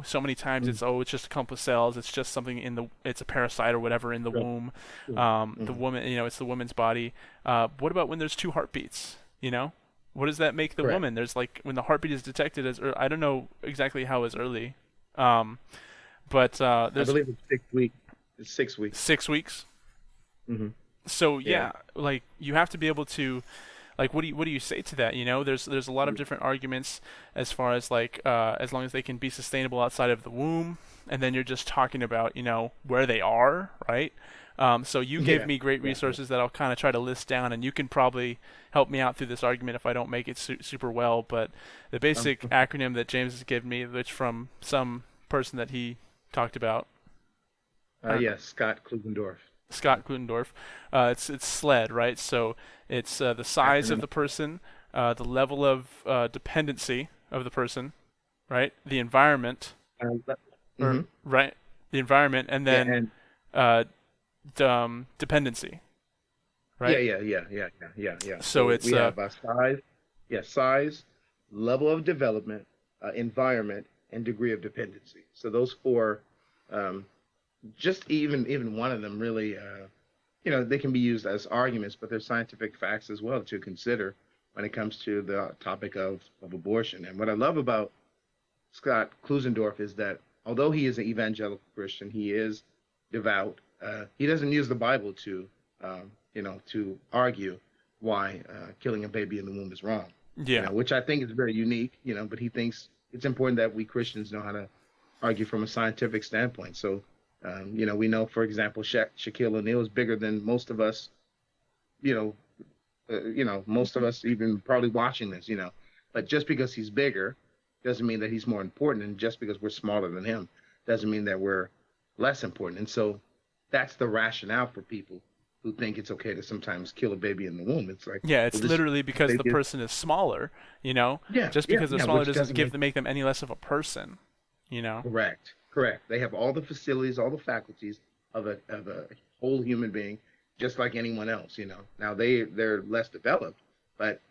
So many times Mm, it's just a clump of cells, it's just something it's a parasite or whatever in the right. womb. Mm, The mm. woman, it's the woman's body. What about when there's two heartbeats? What does that make the Correct. woman? There's like when the heartbeat is detected as I don't know exactly how as early, um, but I there's believe it's 6 weeks. It's 6 weeks. 6 weeks. Hmm. So Yeah. yeah, like you have to be able to like what do you say to that? There's a lot of different arguments as far as like as long as they can be sustainable outside of the womb, and then you're just talking about where they are, right? So you gave Yeah. me great Yeah. Yeah. resources that I'll kind of try to list down, and you can probably help me out through this argument if I don't make it super well. But the basic Um, acronym that James has given me, which from some person that he talked about, I don't know, yes, Scott Klusendorf. Scott Glutendorf. It's SLED, right? So it's the size of Acronym. the person, the level of dependency of the person, right? The environment, or Mm-hmm. right, the environment, and Yeah, then and uh, dependency, yeah, right? yeah, yeah, yeah, yeah, yeah, yeah. So So it's we have size, yeah, size, level of development, environment, and degree of dependency. So those four, um, just even one of them really, they can be used as arguments, but they're scientific facts as well to consider when it comes to the topic of abortion. And what I love about Scott Klusendorf is that although he is an evangelical Christian, he is devout. He doesn't use the Bible to argue why killing a baby in the womb is wrong. yeah, Which I think is very unique. But he thinks it's important that we Christians know how to argue from a scientific standpoint. So, we know, for example, Shaquille O'Neal is bigger than most of us. You know, most of us even probably watching this. But just because he's bigger doesn't mean that he's more important, and just because we're smaller than him doesn't mean that we're less important. And so that's the rationale for people who think it's okay to sometimes kill a baby in the womb. It's like, yeah. well, It's this literally because the baby is, person is smaller. yeah, Just yeah, because they're yeah, smaller which doesn't doesn't give make them make them any less of a person. You know. correct, correct. They have all the facilities, all the faculties of a whole human being, just like anyone else. Now they're less developed, but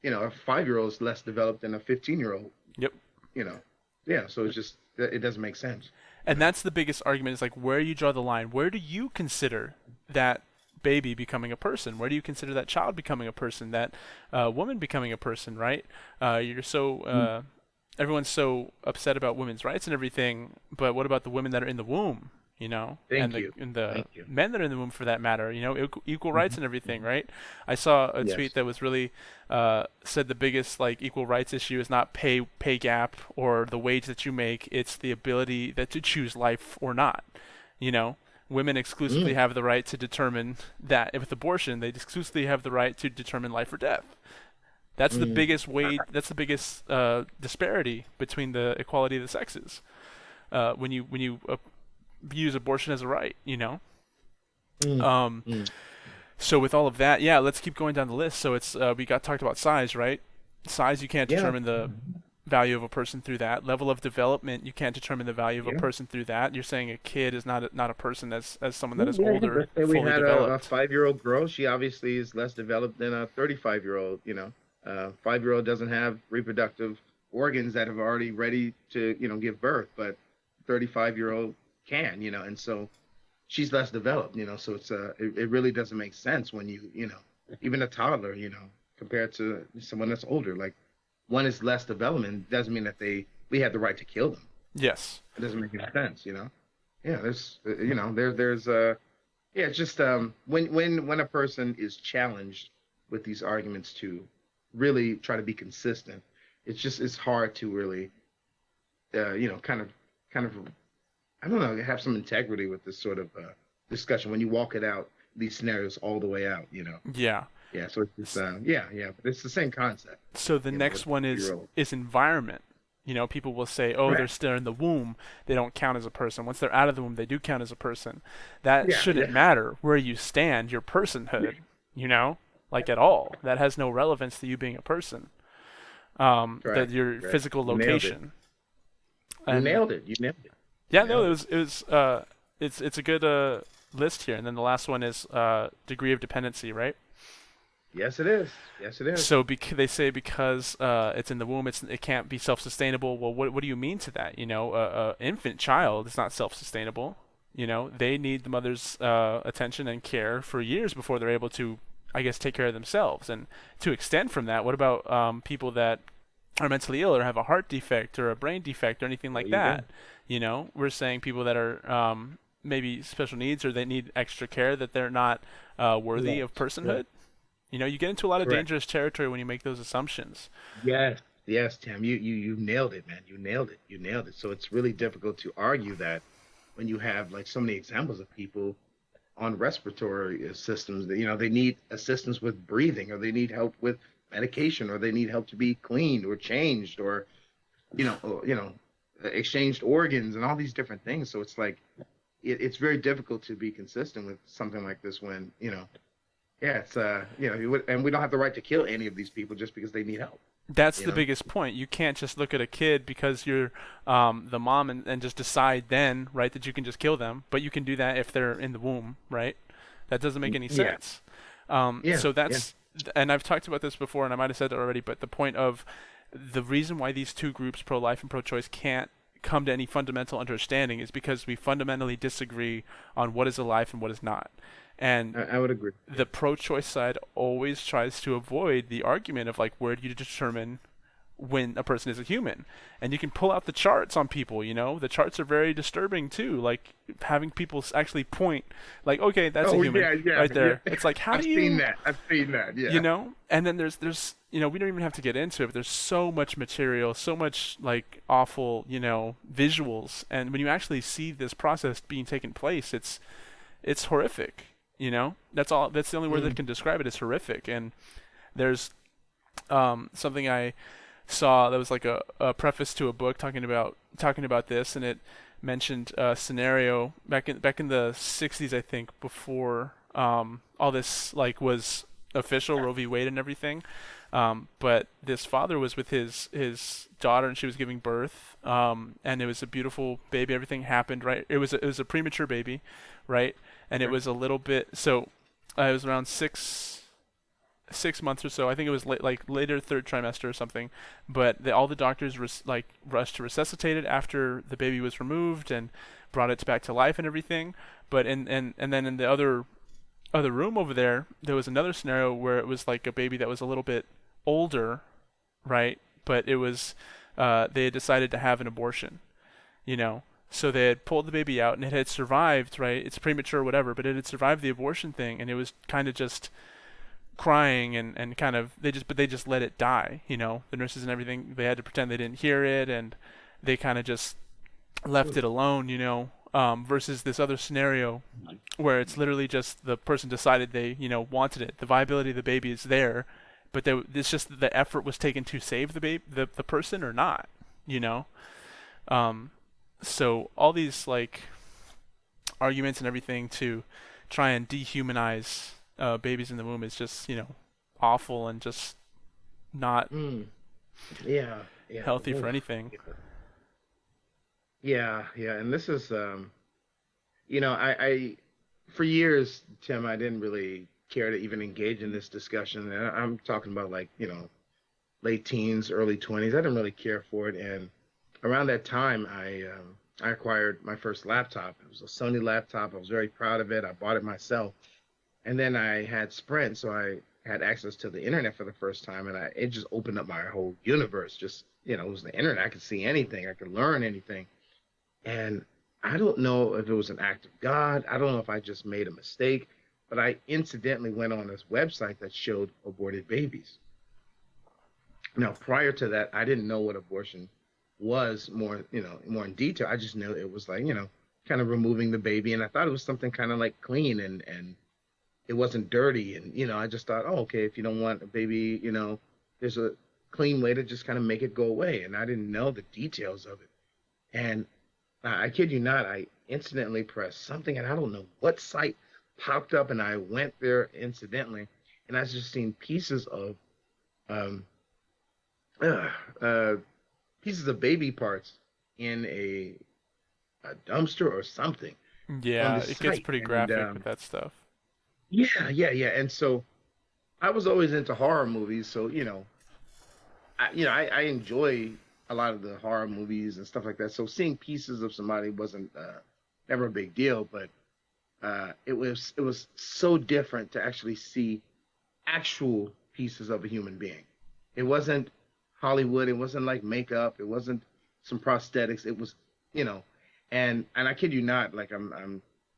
a 5-year old is less developed than a 15-year-old. Yep. You know, yeah. So it doesn't make sense. You And know. that's the biggest argument is like where you draw the line. Where do you consider that baby becoming a person? Where do you consider that child becoming a person? That woman becoming a person, right? You're so everyone's so upset about women's rights and everything, but what about the women that are in the womb? And Thank the you. and the Thank you. men that are in the womb for that matter. Equal rights Hmm. and everything, Hmm. right? I saw a tweet Yes. that was really said the biggest like equal rights issue is not pay gap or the wage that you make. It's the ability that to choose life or not. You know, women exclusively Mm. have the right to determine that with abortion, they exclusively have the right to determine life or death. That's the Mm. biggest wage. That's the biggest disparity between the equality of the sexes. When you use abortion as a right, Mm. Um, Mm. so with all of that, yeah, let's keep going down the list. So it's we got talked about size, right? Size, you can't Yeah. determine the value of a person through that. Level of development, you can't determine the value of a Yeah. person through that. You're saying a kid is not a person as someone that Yeah. is Yeah. older, Let's say we fully had a developed. 5-year-old girl. She obviously is less developed than a 35-year-old. 5-year-old doesn't have reproductive organs that have already ready to, give birth, but 35-year-old can, and so she's less developed, so it really doesn't make sense when even a toddler, compared to someone that's older, like one is less development doesn't mean that we have the right to kill them. Yes. It doesn't make any sense. Yeah, there's yeah, it's just when a person is challenged with these arguments to really try to be consistent, it's hard to really kind of I don't know, have some integrity with this sort of discussion when you walk it out, these scenarios all the way out. Yeah. Yeah, so it's just, S- yeah, but it's the same concept, So the with next one the is year old. is environment. People will say, "Oh, they're Correct. still in the womb. They don't count as a person. Once they're out of the womb, they do count as a person." That Yeah, shouldn't yeah, matter where you stand, your personhood, like at all. That has no relevance to you being a person. That right, your right. physical You nailed it. location. You And nailed it. You nailed it. yeah, You no, nailed it. it's a good list here. And then the last one is degree of dependency, right? Yes, it is. Yes, it is. So they say because it's in the womb, it can't be self-sustainable. Well, what do you mean to that? Infant child is not self-sustainable. They need the mother's attention and care for years before they're able to I guess, take care of themselves. And to extend from that, what about people that are mentally ill or have a heart defect or a brain defect or anything There like you go. that? We're saying people that are maybe special needs or they need extra care, that they're not worthy of Correct. personhood. Correct. You get into a lot of Correct. dangerous territory when you make those assumptions. Yes. Yes, Tim. You nailed it, man. You nailed it. You nailed it. So it's really difficult to argue that when you have like so many examples of people on respiratory systems that they need assistance with breathing, or they need help with medication, or they need help to be cleaned or changed, or exchanged organs and all these different things. So it's like it's very difficult to be consistent with something like this when yeah, it's and we don't have the right to kill any of these people just because they need help. That's You the know? biggest point. You can't just look at a kid because you're the mom and just decide then, right, that you can just kill them. But you can do that if they're in the womb, right? That doesn't make any Yeah, sense. yeah, So yeah. and I've talked about this before, and I might have said it already, but the point of the reason why these two groups, pro-life and pro-choice, can't come to any fundamental understanding is because we fundamentally disagree on what is a life and what is not. And I would agree. the pro-choice side always tries to avoid the argument of like, where do you determine when a person is a human? And you can pull out the charts on people. The charts are very disturbing too, like having people actually point like, okay, that's a Oh human yeah, yeah, right yeah. there. It's like, how I've do seen you that. I've seen that. Yeah. and then there's we don't even have to get into it, but there's so much material, so much like awful visuals, and when you actually see this process being taken place, it's horrific. That's the only word that Mm. can describe it, is horrific. And there's something I saw that was like a preface to a book talking about this, and it mentioned a scenario back in the 60s, I think, before all this like was official, Roe v. Wade and everything. But this father was with his daughter, and she was giving birth, and it was a beautiful baby. Everything happened right. It was a premature baby, right? And it Okay. was a little bit so. It was around 6 months or so. I think it was like later third trimester or something. But all the doctors rushed to resuscitate it after the baby was removed and brought it back to life and everything. But and then in the other room over there was another scenario where it was like a baby that was a little bit older, right? But it was they had decided to have an abortion, you know. So they had pulled the baby out and it had survived, right? It's premature or whatever, but it had survived the abortion thing, and it was kind of just crying and kind of they just let it die, you know. The nurses and everything, they had to pretend they didn't hear it, and they kind of just left Mm. it alone, you know. Versus this other scenario where it's literally just the person decided they, wanted it. The viability of the baby is there, but it's just the effort was taken to save the baby, the person or not, you know. Um, so all these like arguments and everything to try and dehumanize babies in the womb is just, awful and just not Mm. Yeah, yeah. healthy for Oof. anything. Yeah, yeah. And this is I for years, Tim, I didn't really care to even engage in this discussion. And I'm talking about like, late teens, early 20s. I didn't really care for it. And around that time, I acquired my first laptop. It was a Sony laptop. I was very proud of it. I bought it myself. And then I had Sprint, so I had access to the internet for the first time, and it just opened up my whole universe. Just it was the internet. I could see anything. I could learn anything. And I don't know if it was an act of God. I don't know if I just made a mistake, but I incidentally went on this website that showed aborted babies. Now, prior to that, I didn't know what abortion was more in detail. I just knew it was like, kind of removing the baby. And I thought it was something kind of like clean and it wasn't dirty. And, I just thought, oh, okay, if you don't want a baby, there's a clean way to just kind of make it go away. And I didn't know the details of it. And I kid you not, I incidentally pressed something, and I don't know what site popped up, and I went there incidentally, and I just seen um, uh, uh, pieces of baby parts in a dumpster or something on Yeah, this it gets site, pretty and graphic with that stuff. yeah, yeah, yeah, and so I was always into horror movies, so I enjoy a lot of the horror movies and stuff like that. So seeing pieces of somebody wasn't never a big deal, but it was so different to actually see actual pieces of a human being. It wasn't Hollywood. It wasn't like makeup. It wasn't some prosthetics. It was, you know, and I kid you not, like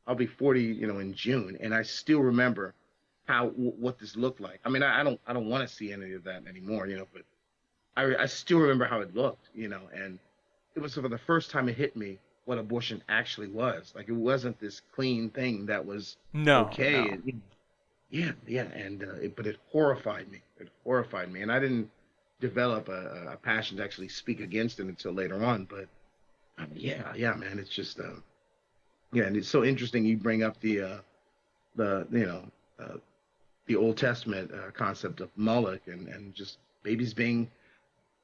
I'll be 40, in June, and I still remember what this looked like. I mean, I don't want to see any of that anymore, but I still remember how it looked, and it was for the first time it hit me what abortion actually was. Like it wasn't this clean thing that was No, okay. no. Yeah, yeah, and but it horrified me. It horrified me, and I didn't develop a passion to actually speak against it until later on. But yeah, yeah, man, it's just yeah, and it's so interesting you bring up the uh, the Old Testament concept of Moloch and just babies being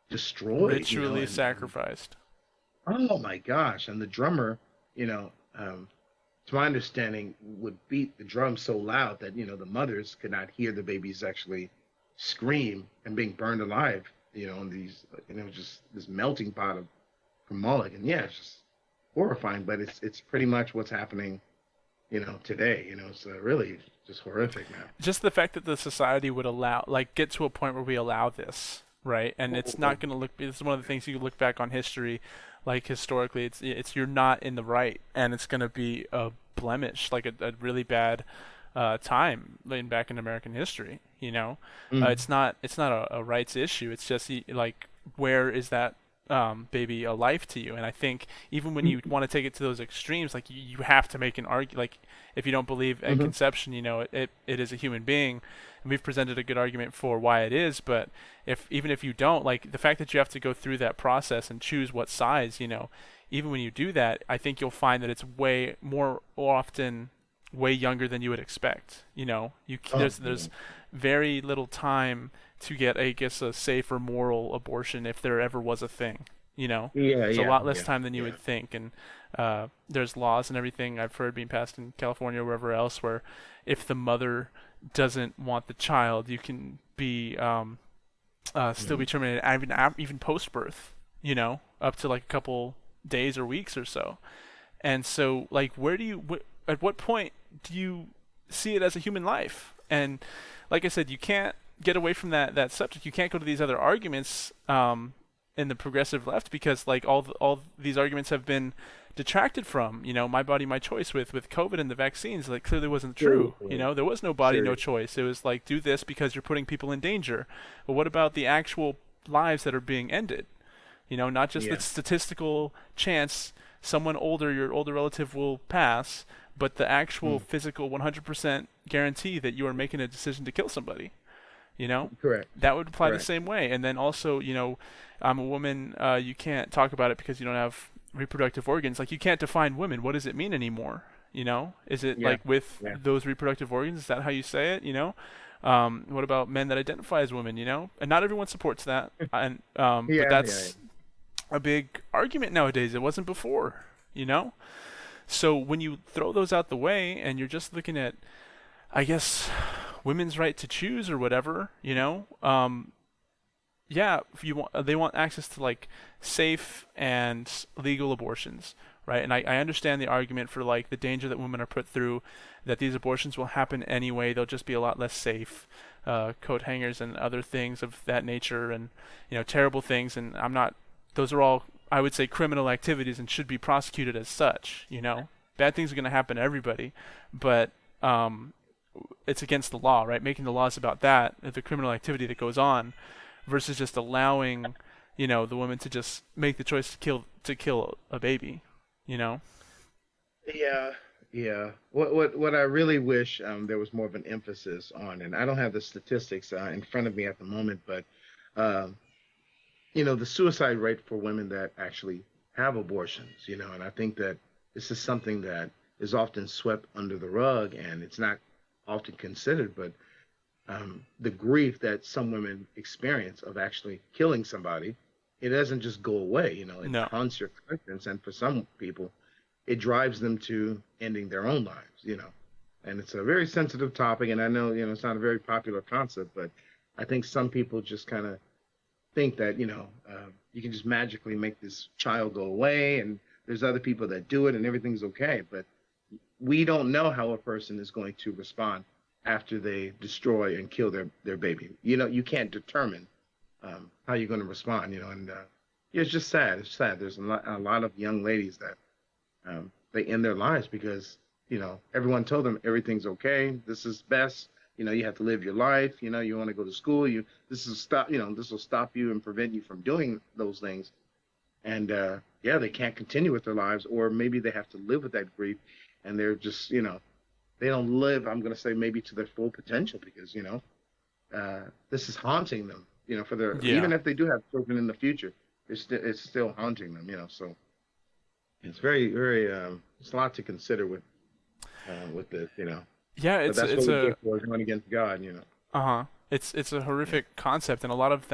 destroyed, Ritually and sacrificed. oh my gosh, and the drummer, you know, um, to my understanding, would beat the drum so loud that the mothers could not hear the babies actually scream and being burned alive. And these, just this melting pot of from Moloch, and yeah, it's just horrifying. But it's pretty much what's happening, today. It's really just horrific, man. Just the fact that the society would allow, like, get to a point where we allow this, right? And it's not going to look. It's one of the things you look back on history, like historically, it's you're not in the right, and it's going to be a blemish, like a really bad time back in American history. Mm, It's not a rights issue. It's just like, where is that baby a life to you? And I think even when you mm, want to take it to those extremes, like you have to make an argument. Like, if you don't believe at mm-hmm. conception, it is a human being, and we've presented a good argument for why it is. But if even if you don't, like, the fact that you have to go through that process and choose what size, even when you do that, I think you'll find that it's way more often way younger than you would expect. Oh, There's very little time to get, I guess, a safe or moral abortion, if there ever was a thing. yeah, It's a yeah, lot less yeah, time than you yeah. would think, and there's laws and everything I've heard being passed in California or wherever else, where if the mother doesn't want the child, you can be still Mm-hmm. be terminated, even post birth. Up to like a couple days or weeks or so. And so, like, at what point do you see it as a human life? And like I said, you can't get away from that subject. You can't go to these other arguments in the progressive left, because like all these arguments have been detracted from. My body, my choice with COVID and the vaccines. Like, clearly wasn't true. Seriously, There was no body, no seriously. choice. It was like, do this because you're putting people in danger. But what about the actual lives that are being ended? Not just the Yeah. statistical chance someone older, your older relative, will pass, but the actual Mm. physical 100% guarantee that you are making a decision to kill somebody. You know, Correct. that would apply the Correct. same way. And then also, I'm a woman. You can't talk about it because you don't have reproductive organs. Like, you can't define women. What does it mean anymore? Is it Yeah. like with Yeah. those reproductive organs? Is that how you say it? What about men that identify as women? And not everyone supports that. And but Yeah. Yeah. that's a big argument nowadays. It wasn't before. You know. So when you throw those out the way and you're just looking at, I guess, women's right to choose or whatever, yeah, if you want, they want access to, like, safe and legal abortions, right? And I understand the argument for, like, the danger that women are put through, that these abortions will happen anyway. They'll just be a lot less safe, coat hangers and other things of that nature, and terrible things. And I'm not; those are all, I would say, criminal activities and should be prosecuted as such. Bad things are going to happen to everybody, but it's against the law, right? Making the laws about that, the criminal activity that goes on, versus just allowing, the woman to just make the choice to kill a baby, you know? Yeah. Yeah. What I really wish there was more of an emphasis on, and I don't have the statistics in front of me at the moment, but um, the suicide rate for women that actually have abortions, and I think that this is something that is often swept under the rug and it's not often considered, but the grief that some women experience of actually killing somebody, it doesn't just go away. It No. haunts your conscience, and for some people, it drives them to ending their own lives. And it's a very sensitive topic, and I know it's not a very popular concept, but I think some people just kind of think that you can just magically make this child go away, and there's other people that do it, and everything's okay. But we don't know how a person is going to respond after they destroy and kill their baby. You know, you can't determine how you're going to respond. You know, and yeah, it's just sad. It's sad. There's a lot of young ladies that they end their lives because everyone told them everything's okay. This is best. You know, you have to live your life. You know, you want to go to school. This is stop. You know, this will stop you and prevent you from doing those things. And yeah, they can't continue with their lives, or maybe they have to live with that grief, and they're just they don't live. I'm going to say maybe to their full potential because this is haunting them. You know, for their Yeah. even if they do have children in the future, it's still haunting them. You know, so it's very very it's a lot to consider with this. You know, Yeah, but that's it's what we a get for going against God. You know. uh-huh. It's a horrific concept, and a lot of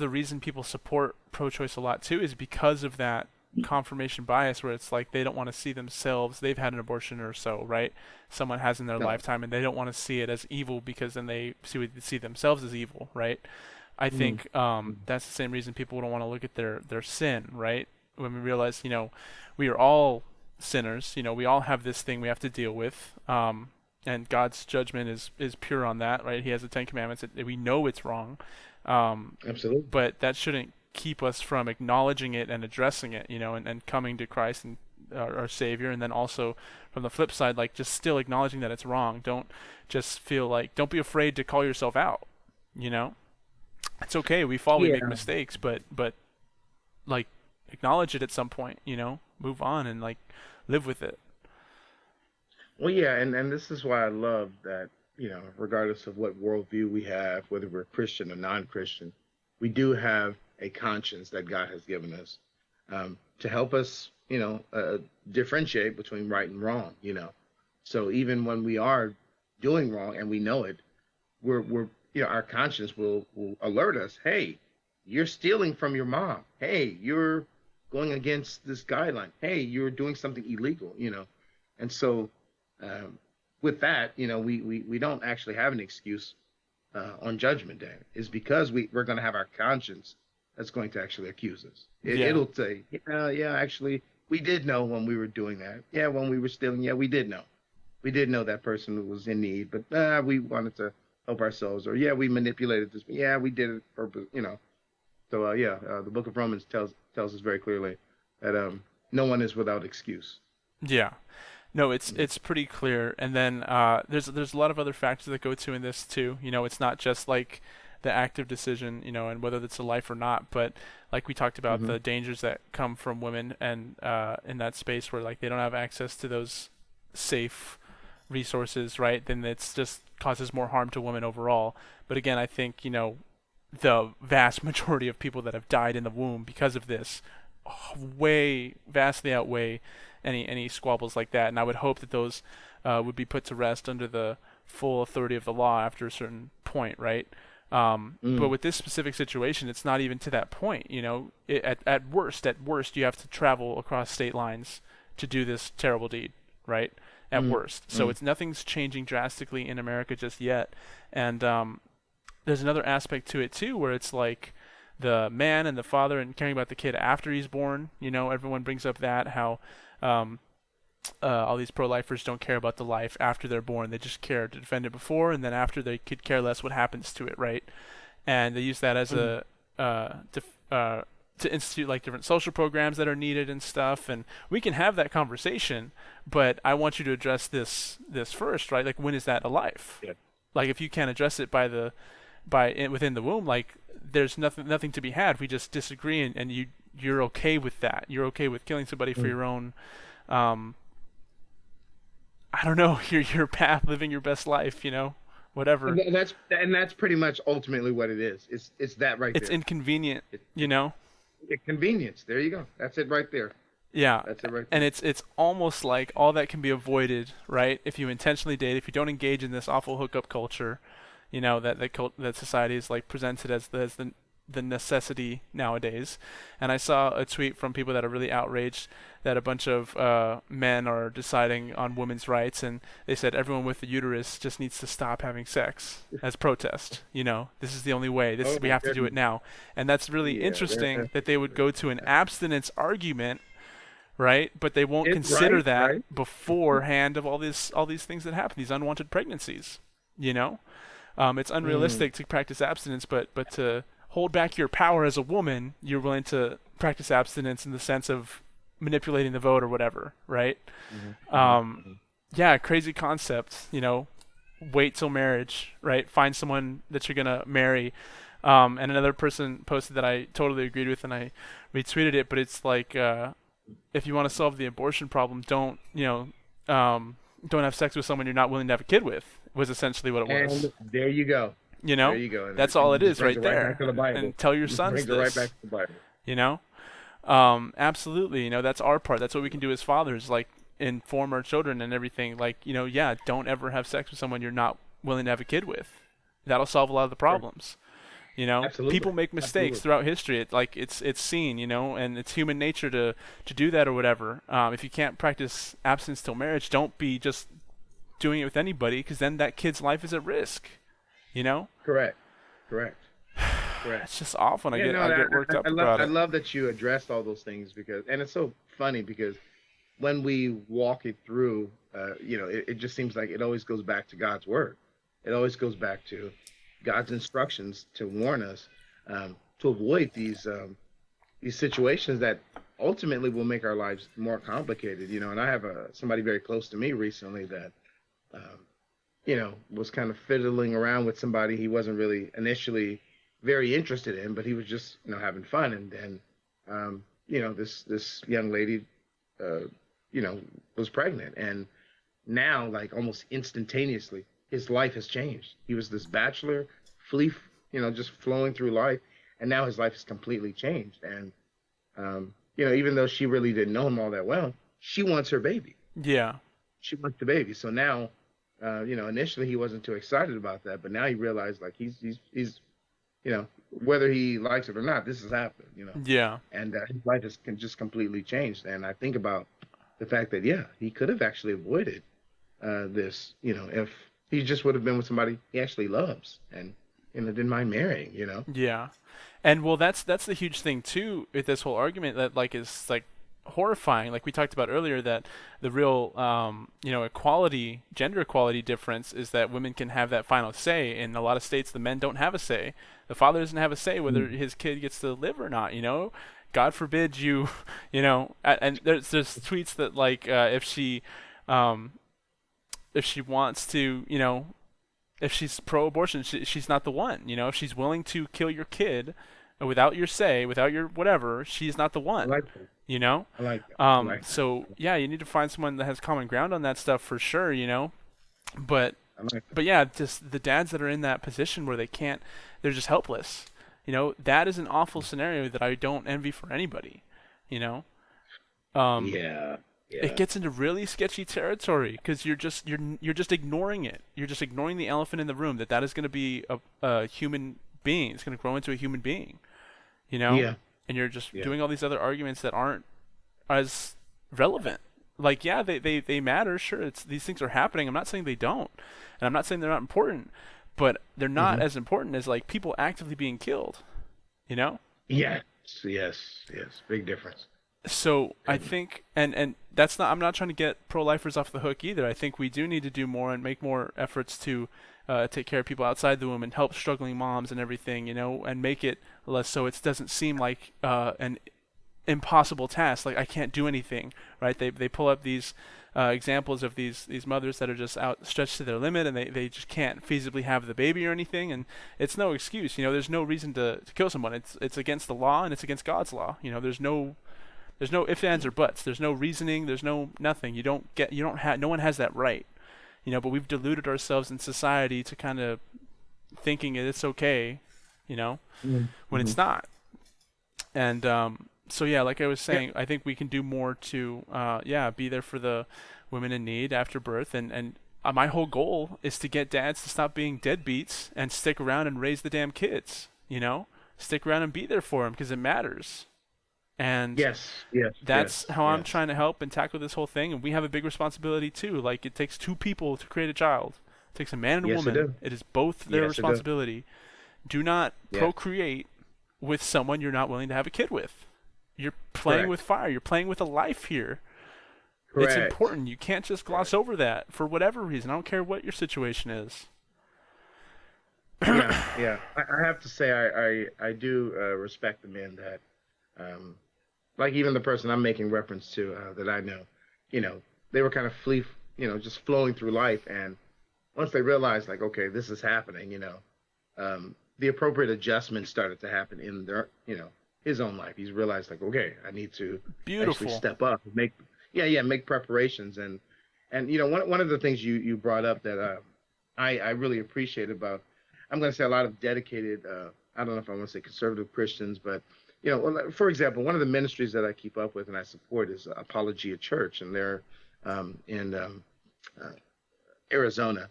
the reason people support pro-choice a lot too is because of that confirmation bias where it's like they don't want to see themselves, they've had an abortion or so, right? Someone has in their No. lifetime and they don't want to see it as evil because then they see themselves as evil, right? I Mm. think that's the same reason people don't want to look at their sin, right? When we realize, we are all sinners, we all have this thing we have to deal with. And God's judgment is pure on that, right? He has the Ten Commandments that we know it's wrong, um, Absolutely. but that shouldn't keep us from acknowledging it and addressing it, and coming to Christ and our Savior, and then also from the flip side, like just still acknowledging that it's wrong. Don't just feel like, don't be afraid to call yourself out. You know, it's okay. We fall, we make Yeah. mistakes, but like acknowledge it at some point. Move on and like live with it. Well, yeah, and this is why I love that, regardless of what worldview we have, whether we're Christian or non-Christian, we do have a conscience that God has given us to help us, differentiate between right and wrong, So even when we are doing wrong and we know it, we're our conscience will alert us, hey, you're stealing from your mom. Hey, you're going against this guideline. Hey, you're doing something illegal, And so um, with that, we don't actually have an excuse on Judgment Day. Is because we're going to have our conscience that's going to actually accuse us. Yeah. It'll say, yeah, actually, we did know when we were doing that. Yeah, when we were stealing, yeah, we did know. We did know that person was in need, but we wanted to help ourselves. Or yeah, we manipulated this. Yeah, we did it purpose. So yeah, the Book of Romans tells us very clearly that no one is without excuse. Yeah. No, it's Mm. it's pretty clear. And then there's a lot of other factors that go to in this too. It's not just like the active decision, and whether it's a life or not, but like we talked about Mm-hmm. the dangers that come from women and in that space where like they don't have access to those safe resources, right? Then it's just causes more harm to women overall. But again, I think, the vast majority of people that have died in the womb because of this way vastly outweigh any squabbles like that, and I would hope that those would be put to rest under the full authority of the law after a certain point, right? But Mm. with this specific situation, it's not even to that point. At worst, you have to travel across state lines to do this terrible deed, right? At Mm. worst, so Mm. it's nothing's changing drastically in America just yet, and there's another aspect to it too, where it's like the man and the father and caring about the kid after he's born. Everyone brings up that how um, all these pro-lifers don't care about the life after they're born. They just care to defend it before, and then after they could care less what happens to it, right? And they use that as Mm. a to institute like different social programs that are needed and stuff. And we can have that conversation, but I want you to address this first, right? Like, when is that a life? Yeah. Like, if you can't address it within the womb, like there's nothing to be had. We just disagree, and you're okay with that. You're okay with killing somebody for Mm. your own, um, I don't know, your path, living your best life, whatever. And that's pretty much ultimately what it is. It's that right It's there. inconvenient, It's you know. convenience. There you go. That's it right there. Yeah, That's it right and there. it's almost like all that can be avoided, right? If you intentionally date, if you don't engage in this awful hookup culture, that society is like presented as the necessity nowadays. And I saw a tweet from people that are really outraged that a bunch of men are deciding on women's rights, and they said everyone with a uterus just needs to stop having sex as protest. This is the only way. Oh We my have to do it goodness. now, and that's really Yeah, interesting that they would go to an abstinence argument, right? But they won't it's consider right, that right. beforehand of all these things that happen, these unwanted pregnancies. You know, it's Mm. unrealistic to practice abstinence, but to hold back your power as a woman, you're willing to practice abstinence in the sense of manipulating the vote or whatever, right? Hmm. Hmm. Um, Hmm. yeah, crazy concept. Wait till marriage, right? Find someone that you're gonna marry. And another person posted that I totally agreed with, and I retweeted it. But it's like, if you want to solve the abortion problem, don't have sex with someone you're not willing to have a kid with. Was essentially what it was. And there you go. You There know, you go. And that's all it it just is brings right it right back there. to the Bible. And tell your It just sons brings it right back this. to the Bible. You know, absolutely. That's our part. That's what we can do as fathers, like inform our children and everything. Like, yeah, don't ever have sex with someone you're not willing to have a kid with. That'll solve a lot of the Sure. problems. Absolutely. People make mistakes Absolutely. throughout history. It's seen, and it's human nature to do that or whatever. If you can't practice abstinence till marriage, don't be just doing it with anybody, because then that kid's life is at risk. You know, Correct. Correct. Correct. it's just awful, and Yeah, no, I get worked up about I it. love that you addressed all those things because, and it's so funny because when we walk it through, it just seems like it always goes back to God's word. It always goes back to God's instructions to warn us to avoid these situations that ultimately will make our lives more complicated. And I have somebody very close to me recently that um, was kind of fiddling around with somebody he wasn't really initially very interested in, but he was just, having fun. And then, this young lady, uh, was pregnant, and now, like almost instantaneously, his life has changed. He was this bachelor, flea, just flowing through life, and now his life is completely changed. And even though she really didn't know him all that well, she wants her baby. Yeah, She wants the baby. So now, initially he wasn't too excited about that, but now he realized like he's whether he likes it or not, this has happened. yeah, And his life has just completely changed. And I think about the fact that yeah, he could have actually avoided this, if he just would have been with somebody he actually loves and didn't mind marrying. yeah. And well, that's the huge thing too with this whole argument that like is like horrifying. Like we talked about earlier, that the real gender equality difference is that women can have that final say. In a lot of states, the men don't have a say. The father doesn't have a say whether Mm. his kid gets to live or not. God forbid you, and there's tweets that like um, if she wants to, if she's pro-abortion, she's not the one. If she's willing to kill your kid without your say, without your whatever, she's not the I one. like that. You know. I like that. I like that. So yeah, you need to find someone that has common ground on that stuff for sure. But I like that. but yeah, just the dads that are in that position where they can't, they're just helpless. That is an awful scenario that I don't envy for anybody. You know. Um, Yeah. it Yeah. gets into really sketchy territory because you're just ignoring it. You're just ignoring the elephant in the room, that is going to be a human being. It's going to grow into a human being, you know, Yeah. and you're just Yeah. doing all these other arguments that aren't as relevant. Like, yeah, they matter. Sure, these things are happening. I'm not saying they don't, and I'm not saying they're not important, but they're not Hmm. as important as like people actively being killed. You know. Yes. Yes. Yes. Big difference. So I Big. think, and that's not. I'm not trying to get pro-lifers off the hook either. I think we do need to do more and make more efforts to take care of people outside the womb and help struggling moms and everything, and make it less so it doesn't seem like an impossible task. Like I can't do anything, right? They pull up these examples of these mothers that are just out stretched to their limit, and they just can't feasibly have the baby or anything, and it's no excuse. There's no reason to kill someone. It's against the law and it's against God's law. There's no ifs, ands, or buts. There's no reasoning. There's no nothing. You don't have. No one has that right. But we've deluded ourselves in society to kind of thinking it's okay, when Mm-hmm. it's not. And so yeah, like I was Yeah. saying, I think we can do more to be there for the women in need after birth, and my whole goal is to get dads to stop being deadbeats and stick around and raise the damn kids. Stick around and be there for them because it matters. And Yes. Yes. that's Yes. how I'm Yes. trying to help and tackle this whole thing. And we have a big responsibility too. Like it takes two people to create a child. It takes a man and a Yes, it woman. do. It is both their Yes, it do. responsibility. Do not Yeah. procreate with someone you're not willing to have a kid with. You're playing with Correct. fire. You're playing with a life here. It's Correct. important. You can't just gloss Correct. over that for whatever reason. I don't care what your situation is. Yeah, yeah. I have to say, I do respect the men that, um, like even the person I'm making reference to that I know, you know, they were kind of just flowing through life, and once they realized, like, okay, this is happening, the appropriate adjustments started to happen in his own life. He's realized, like, okay, I need to actually Beautiful. step up, make preparations, and one of the things you brought up that I really appreciate about, I'm going to say a lot of dedicated, I don't know if I want to say conservative Christians, but for example, one of the ministries that I keep up with and I support is Apologia Church, and they're in uh, Arizona,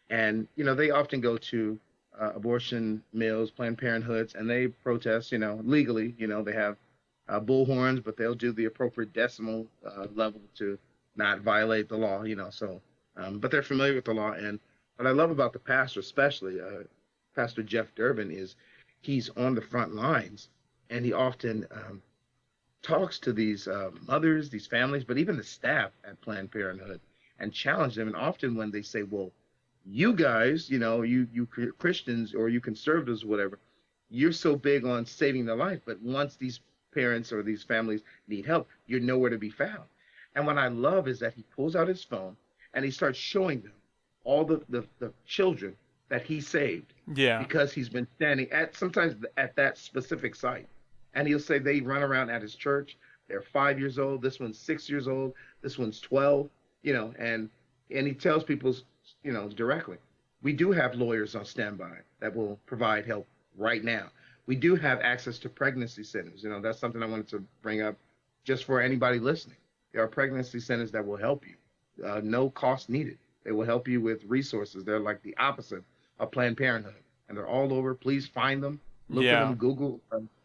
and they often go to abortion mills, Planned Parenthoods, and they protest. Legally. They have bullhorns, but they'll do the appropriate decimal level to not violate the law. But they're familiar with the law. And what I love about the pastor, especially Pastor Jeff Durbin, is he's on the front lines, and he often talks to these mothers, these families, but even the staff at Planned Parenthood, and challenge them. And often when they say, "Well, you guys, you Christians or you conservatives, whatever, you're so big on saving their life, but once these parents or these families need help, you're nowhere to be found." And what I love is that he pulls out his phone and he starts showing them all the children that he saved Yeah. because he's been standing at sometimes at that specific site. And he'll say they run around at his church. They're 5 years old. This one's 6 years old. This one's 12. And he tells people, directly, we do have lawyers on standby that will provide help right now. We do have access to pregnancy centers. That's something I wanted to bring up just for anybody listening. There are pregnancy centers that will help you, no cost needed. They will help you with resources. They're like the opposite of Planned Parenthood, and they're all over. Please find them, look for Yeah. them, Google.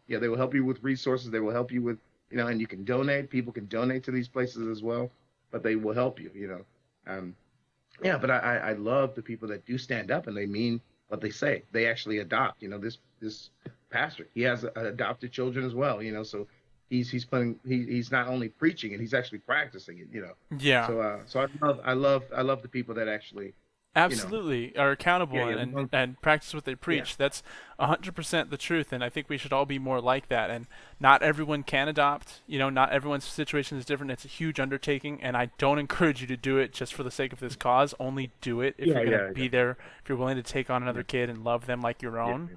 Yeah, they will help you with resources. They will help you with, and you can donate. People can donate to these places as well, but they will help you. Um, yeah, but I love the people that do stand up and they mean what they say. They actually adopt. This pastor, he has adopted children as well. So he's not only preaching it, he's actually practicing it. Yeah. So I love the people that actually, Absolutely are yeah, accountable yeah, and practice what they yeah, preach. That's 100% the truth, and I think we should all be more like that. And not everyone can adopt. Not everyone's situation is different. It's a huge undertaking, and I don't encourage you to do it just for the sake of this cause. Only do it if yeah, you're going to yeah, be there, if you're willing to take on another yeah, kid and love them like your yeah, own. yeah,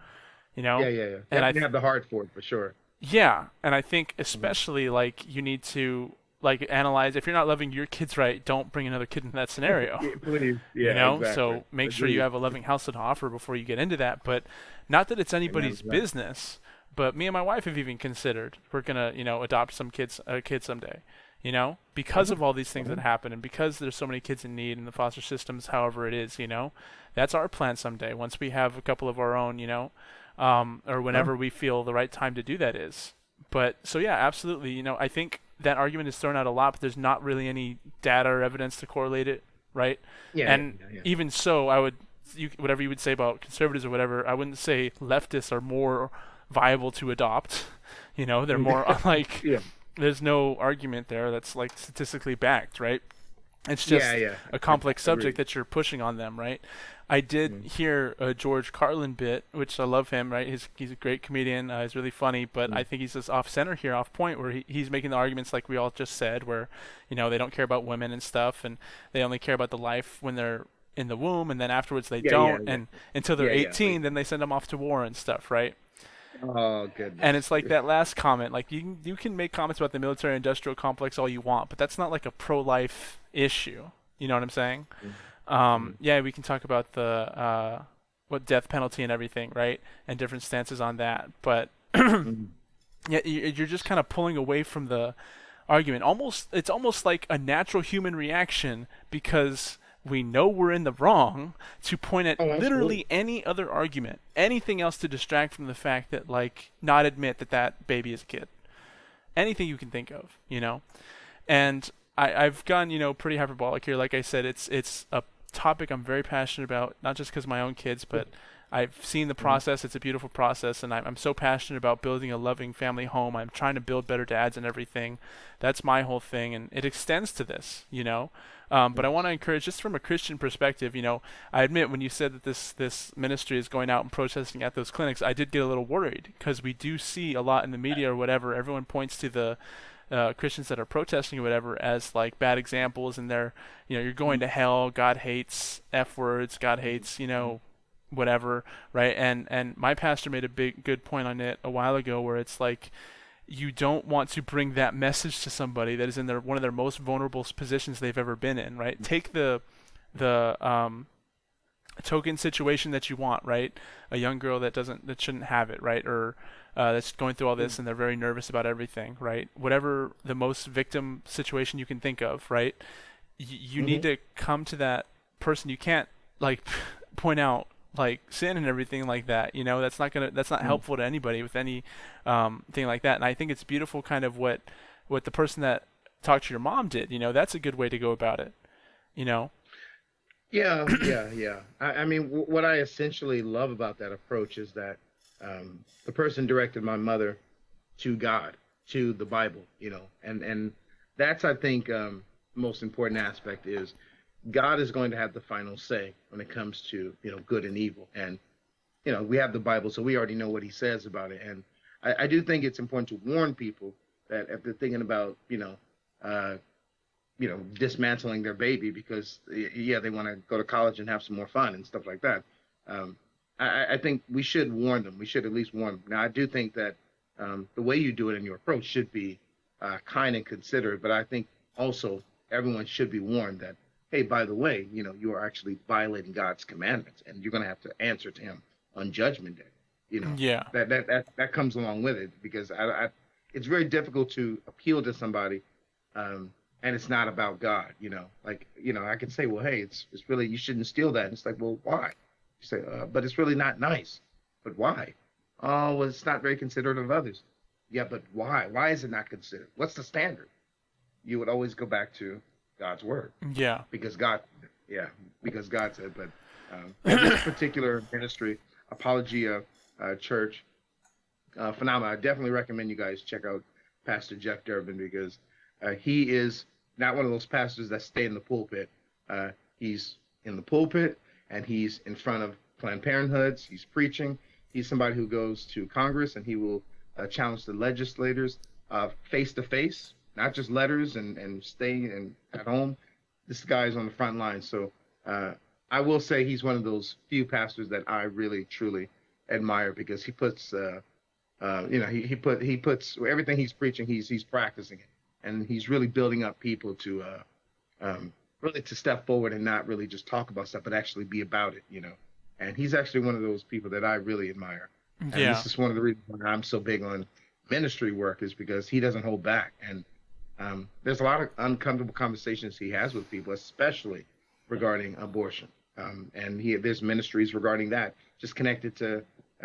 You yeah, know, yeah, yeah. You and have, I you have the heart for it for sure. yeah, and I think Mhm. especially like you need to like analyze if you're not loving your kids right, don't bring another kid into that scenario. Yeah, please, yeah, exactly. So make sure you Agreed. have a loving house to offer before you get into that. But not that it's Amen anybody's to that. business, but me and my wife have even considered we're gonna, adopt a kid someday. Because Uh-huh. of all these things Uh-huh. that happen, and because there's so many kids in need in the foster systems, however it is, that's our plan someday. Once we have a couple of our own, or Uh-huh. whenever we feel the right time to do that is. But so yeah, absolutely. I think that argument is thrown out a lot, but there's not really any data or evidence to correlate it, right? Yeah, yeah, And yeah, yeah. even so, whatever you would say about conservatives or whatever, I wouldn't say leftists are more viable to adopt. They're more like Yeah, there's no argument there that's like statistically backed, right? It's yeah, just yeah. a complex Agreed. subject that you're pushing on them, right? I did Mm-hmm. hear a George Carlin bit, which I love him, right? He's a great comedian. He's really funny, but I think he's just off center here, off point, where he's making the arguments like we all just said, where they don't care about women and stuff, and they only care about the life when they're in the womb, and then afterwards they Yeah, yeah, don't, yeah, and until they're yeah, yeah. 18, then they send them off to war and stuff, right? Oh And goodness. it's like that last comment, like you can make comments about the military industrial complex all you want, but that's not like a pro-life issue. You know what I'm saying? Mm-hmm. Yeah, we can talk about the what death penalty and everything, right? And different stances on that. But Mm-hmm. yeah, you're just kind of pulling away from the argument. It's almost like a natural human reaction because we know we're in the wrong to point at Oh, absolutely. literally any other argument, anything else to distract from the fact that like not admit that that baby is a kid. Anything you can think of, and I've gone, pretty hyperbolic here. Like I said, it's a topic I'm very passionate about, not just because of my own kids, but I've seen the Mhm. process. It's a beautiful process, and I'm so passionate about building a loving family home. I'm trying to build better dads and everything. That's my whole thing, and it extends to this, you know. But I want to encourage, just from a Christian perspective, you know, I admit when you said that this ministry is going out and protesting at those clinics, I did get a little worried because we do see a lot in the media or whatever. Everyone points to the Christians that are protesting or whatever as like bad examples, and they're, you know, you're going to hell. God hates F words. God hates, you know, whatever, right? And my pastor made a big good point on it a while ago, where it's like you don't want to bring that message to somebody that is in their one of their most vulnerable positions they've ever been in, right? Take the token situation that you want, right? A young girl that shouldn't have it, right? Or that's going through all this and they're very nervous about everything, right? Whatever the most victim situation you can think of, right? You need Mhm. to come to that person. You can't like point out like sin and everything like that. You know, that's not Mhm. helpful to anybody with any thing like that. And I think it's beautiful, kind of what the person that talked to your mom did. You know, that's a good way to go about it. You know. Yeah. I mean, what I essentially love about that approach is that the person directed my mother to God, to the Bible, and that's, I think, most important aspect is God is going to have the final say when it comes to good and evil, and we have the Bible, so we already know what He says about it, and I do think it's important to warn people that if they're thinking about uh, dismantling their baby because yeah, they want to go to college and have some more fun and stuff like that. Um, I think we should warn them. We should at least warn them. Now, I do think that the way you do it in your approach should be kind and considerate, but I think also everyone should be warned that, hey, by the way, you are actually violating God's commandments, and you're going to have to answer to Him on Judgment Day. Yeah. That comes along with it because it's very difficult to appeal to somebody um, and it's not about God, Like, I could say, well, hey, it's really you shouldn't steal that. And it's like, well, why? You say, but it's really not nice. But why? Oh, well, it's not very considerate of others. Yeah, but why? Why is it not considered? What's the standard? You would always go back to God's word Yeah. because God, yeah, because God said. But yeah, this particular ministry, Apologia Church, phenomenal. I definitely recommend you guys check out Pastor Jeff Durbin because he is not one of those pastors that stay in the pulpit. He's in the pulpit and he's in front of Planned Parenthoods. He's preaching. He's somebody who goes to Congress and he will challenge the legislators face to face, not just letters and staying and at home. This guy is on the front line. So I will say he's one of those few pastors that I really truly admire because he puts he puts everything he's preaching. He's practicing it, and he's really building up people to really to step forward and not really just talk about stuff, but actually be about it. And he's actually one of those people that I really admire. And Yeah. this is one of the reasons why I'm so big on ministry work is because he doesn't hold back. And there's a lot of uncomfortable conversations he has with people, especially regarding abortion. And there's ministries regarding that, just connected to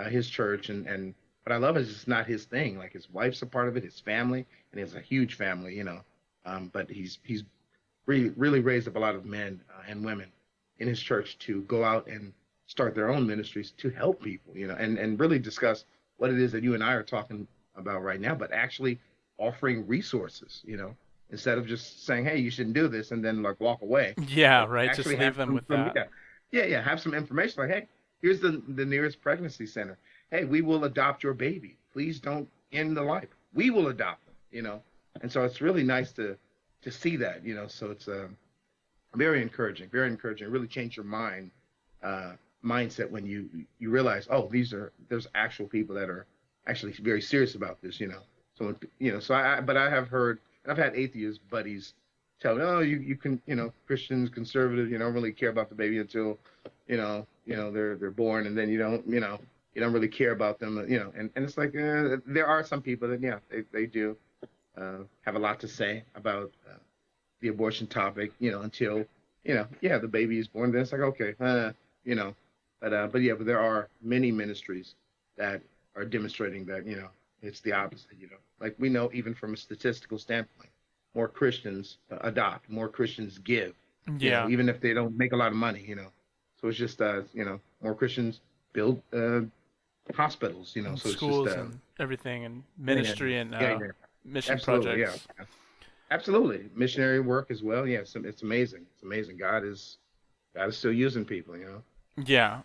his church. And what I love is it's not his thing. Like his wife's a part of it, his family, and he has a huge family, But he's really raised up a lot of men and women in his church to go out and start their own ministries to help people, and really discuss what it is that you and I are talking about right now, but actually offering resources, instead of just saying, hey, you shouldn't do this and then like walk away. Yeah. Like Right. Just actually leave have them some, with that. have some information like, hey, here's the nearest pregnancy center. Hey, we will adopt your baby. Please don't end the life. We will adopt them, And so it's really nice to see that, So it's very encouraging, very encouraging. It really change your uh, mindset when you realize, oh, there's actual people that are actually very serious about this. So so but I have heard, and I've had atheist buddies tell me, oh, you can, Christians, conservative, don't really care about the baby until, they're born, and then you don't really care about them, and it's like there are some people that yeah they do have a lot to say about the abortion topic, until yeah the baby is born. Then it's like okay, you know, but yeah, but there are many ministries that are demonstrating that it's the opposite. Like we know even from a statistical standpoint, more Christians adopt, more Christians give. Yeah. Even if they don't make a lot of money. So it's just more Christians. build hospitals, so it's just Schools and everything, and yeah, yeah, ministry and yeah, yeah. mission Absolutely, yeah, projects. yeah. Absolutely. Missionary work as well. Yeah, it's amazing. It's amazing. God is still using people. Yeah.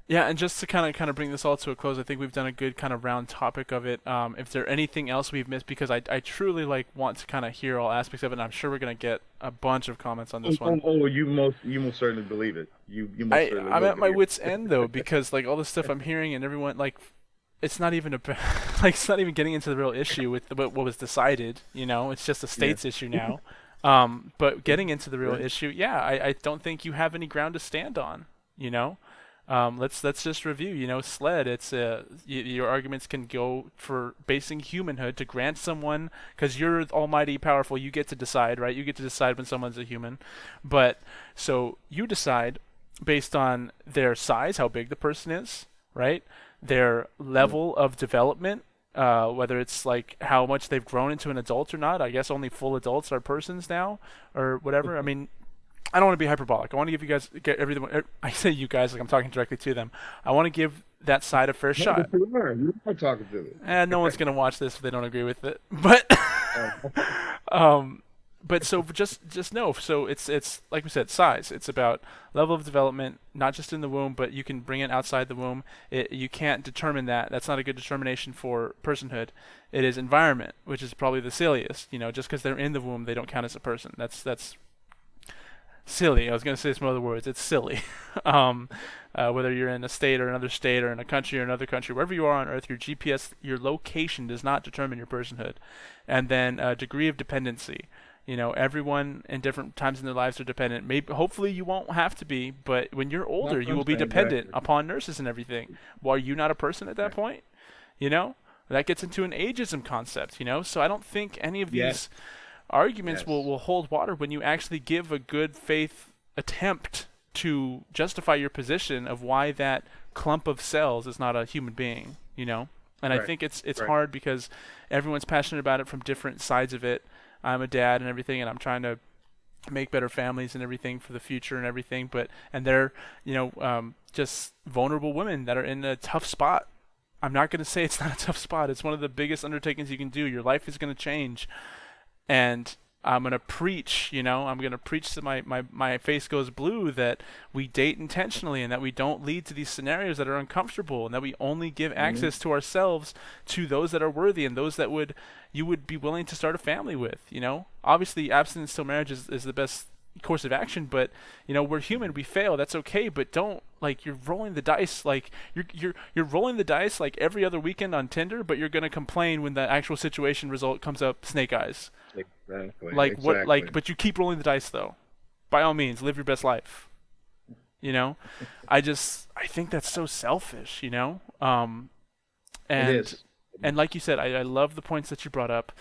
Yeah, and just to kind of bring this all to a close, I think we've done a good kind of round topic of it. If there anything else we've missed, because I truly like want to kind of hear all aspects of it, and I'm sure we're gonna get a bunch of comments on Oh, this oh, one. oh, you most certainly believe it. You most certainly I'm will at my believe wits' end though, because like all the stuff I'm hearing and everyone like, it's not even about like it's not even getting into the real issue with what was decided. It's just a it. states issue now. But Yeah. getting into the real Right. issue, yeah, I don't think you have any ground to stand on. You know, let's just review. SLED. It's your arguments can go for basing humanhood to grant someone, because you're almighty powerful. You get to decide, right? You get to decide when someone's a human, but so you decide based on their size, how big the person is, right? Their Mm. level of development, whether it's like how much they've grown into an adult or not. I guess only full adults are persons now, or whatever. I mean, I don't want to be hyperbolic. I want to give you guys get everything. I say you guys like I'm talking directly to them. I want to give that side a fair No, shot. but you are. You are talking to And no one's gonna watch this if they don't agree with it. But me. um, but so just know. So it's like we said, size. It's about level of development, not just in the womb, but you can bring it outside the womb. You can't determine that. That's not a good determination for personhood. It is environment, which is probably the silliest. Just because they're in the womb, they don't count as a person. That's silly. I was going to say some other words. It's silly. um, whether you're in a state or another state, or in a country or another country, wherever you are on Earth, your GPS, your location does not determine your personhood. And then degree of dependency. Everyone in different times in their lives are dependent. Maybe, hopefully, you won't have to be, but when you're older, That's what you I'm will be saying. dependent Exactly. upon nurses and everything. Well, are you not a person at that Right. point? You know, that gets into an ageism concept. So I don't think any of Yes. these arguments will, Yes. will hold water when you actually give a good faith attempt to justify your position of why that clump of cells is not a human being. And I Right. think it's Right. hard because everyone's passionate about it from different sides of it. I'm a dad and everything, and I'm trying to make better families and everything for the future and everything, and they're just vulnerable women that are in a tough spot. I'm not going to say it's not a tough spot. It's one of the biggest undertakings you can do. Your life is going to change, and I'm gonna preach, I'm gonna preach that my face goes blue, that we date intentionally and that we don't lead to these scenarios that are uncomfortable, and that we only give Hmm. access to ourselves to those that are worthy and those that you would be willing to start a family with. Obviously abstinence till marriage is the best course of action, but we're human, we fail, that's okay, but don't, like, you're rolling the dice, like you're rolling the dice like every other weekend on Tinder, but you're gonna complain when the actual situation result comes up snake eyes. Exactly. Like what? Exactly. But you keep rolling the dice though. By all means, live your best life. You know, I think that's so selfish. It And is. and like you said, I love the points that you brought up,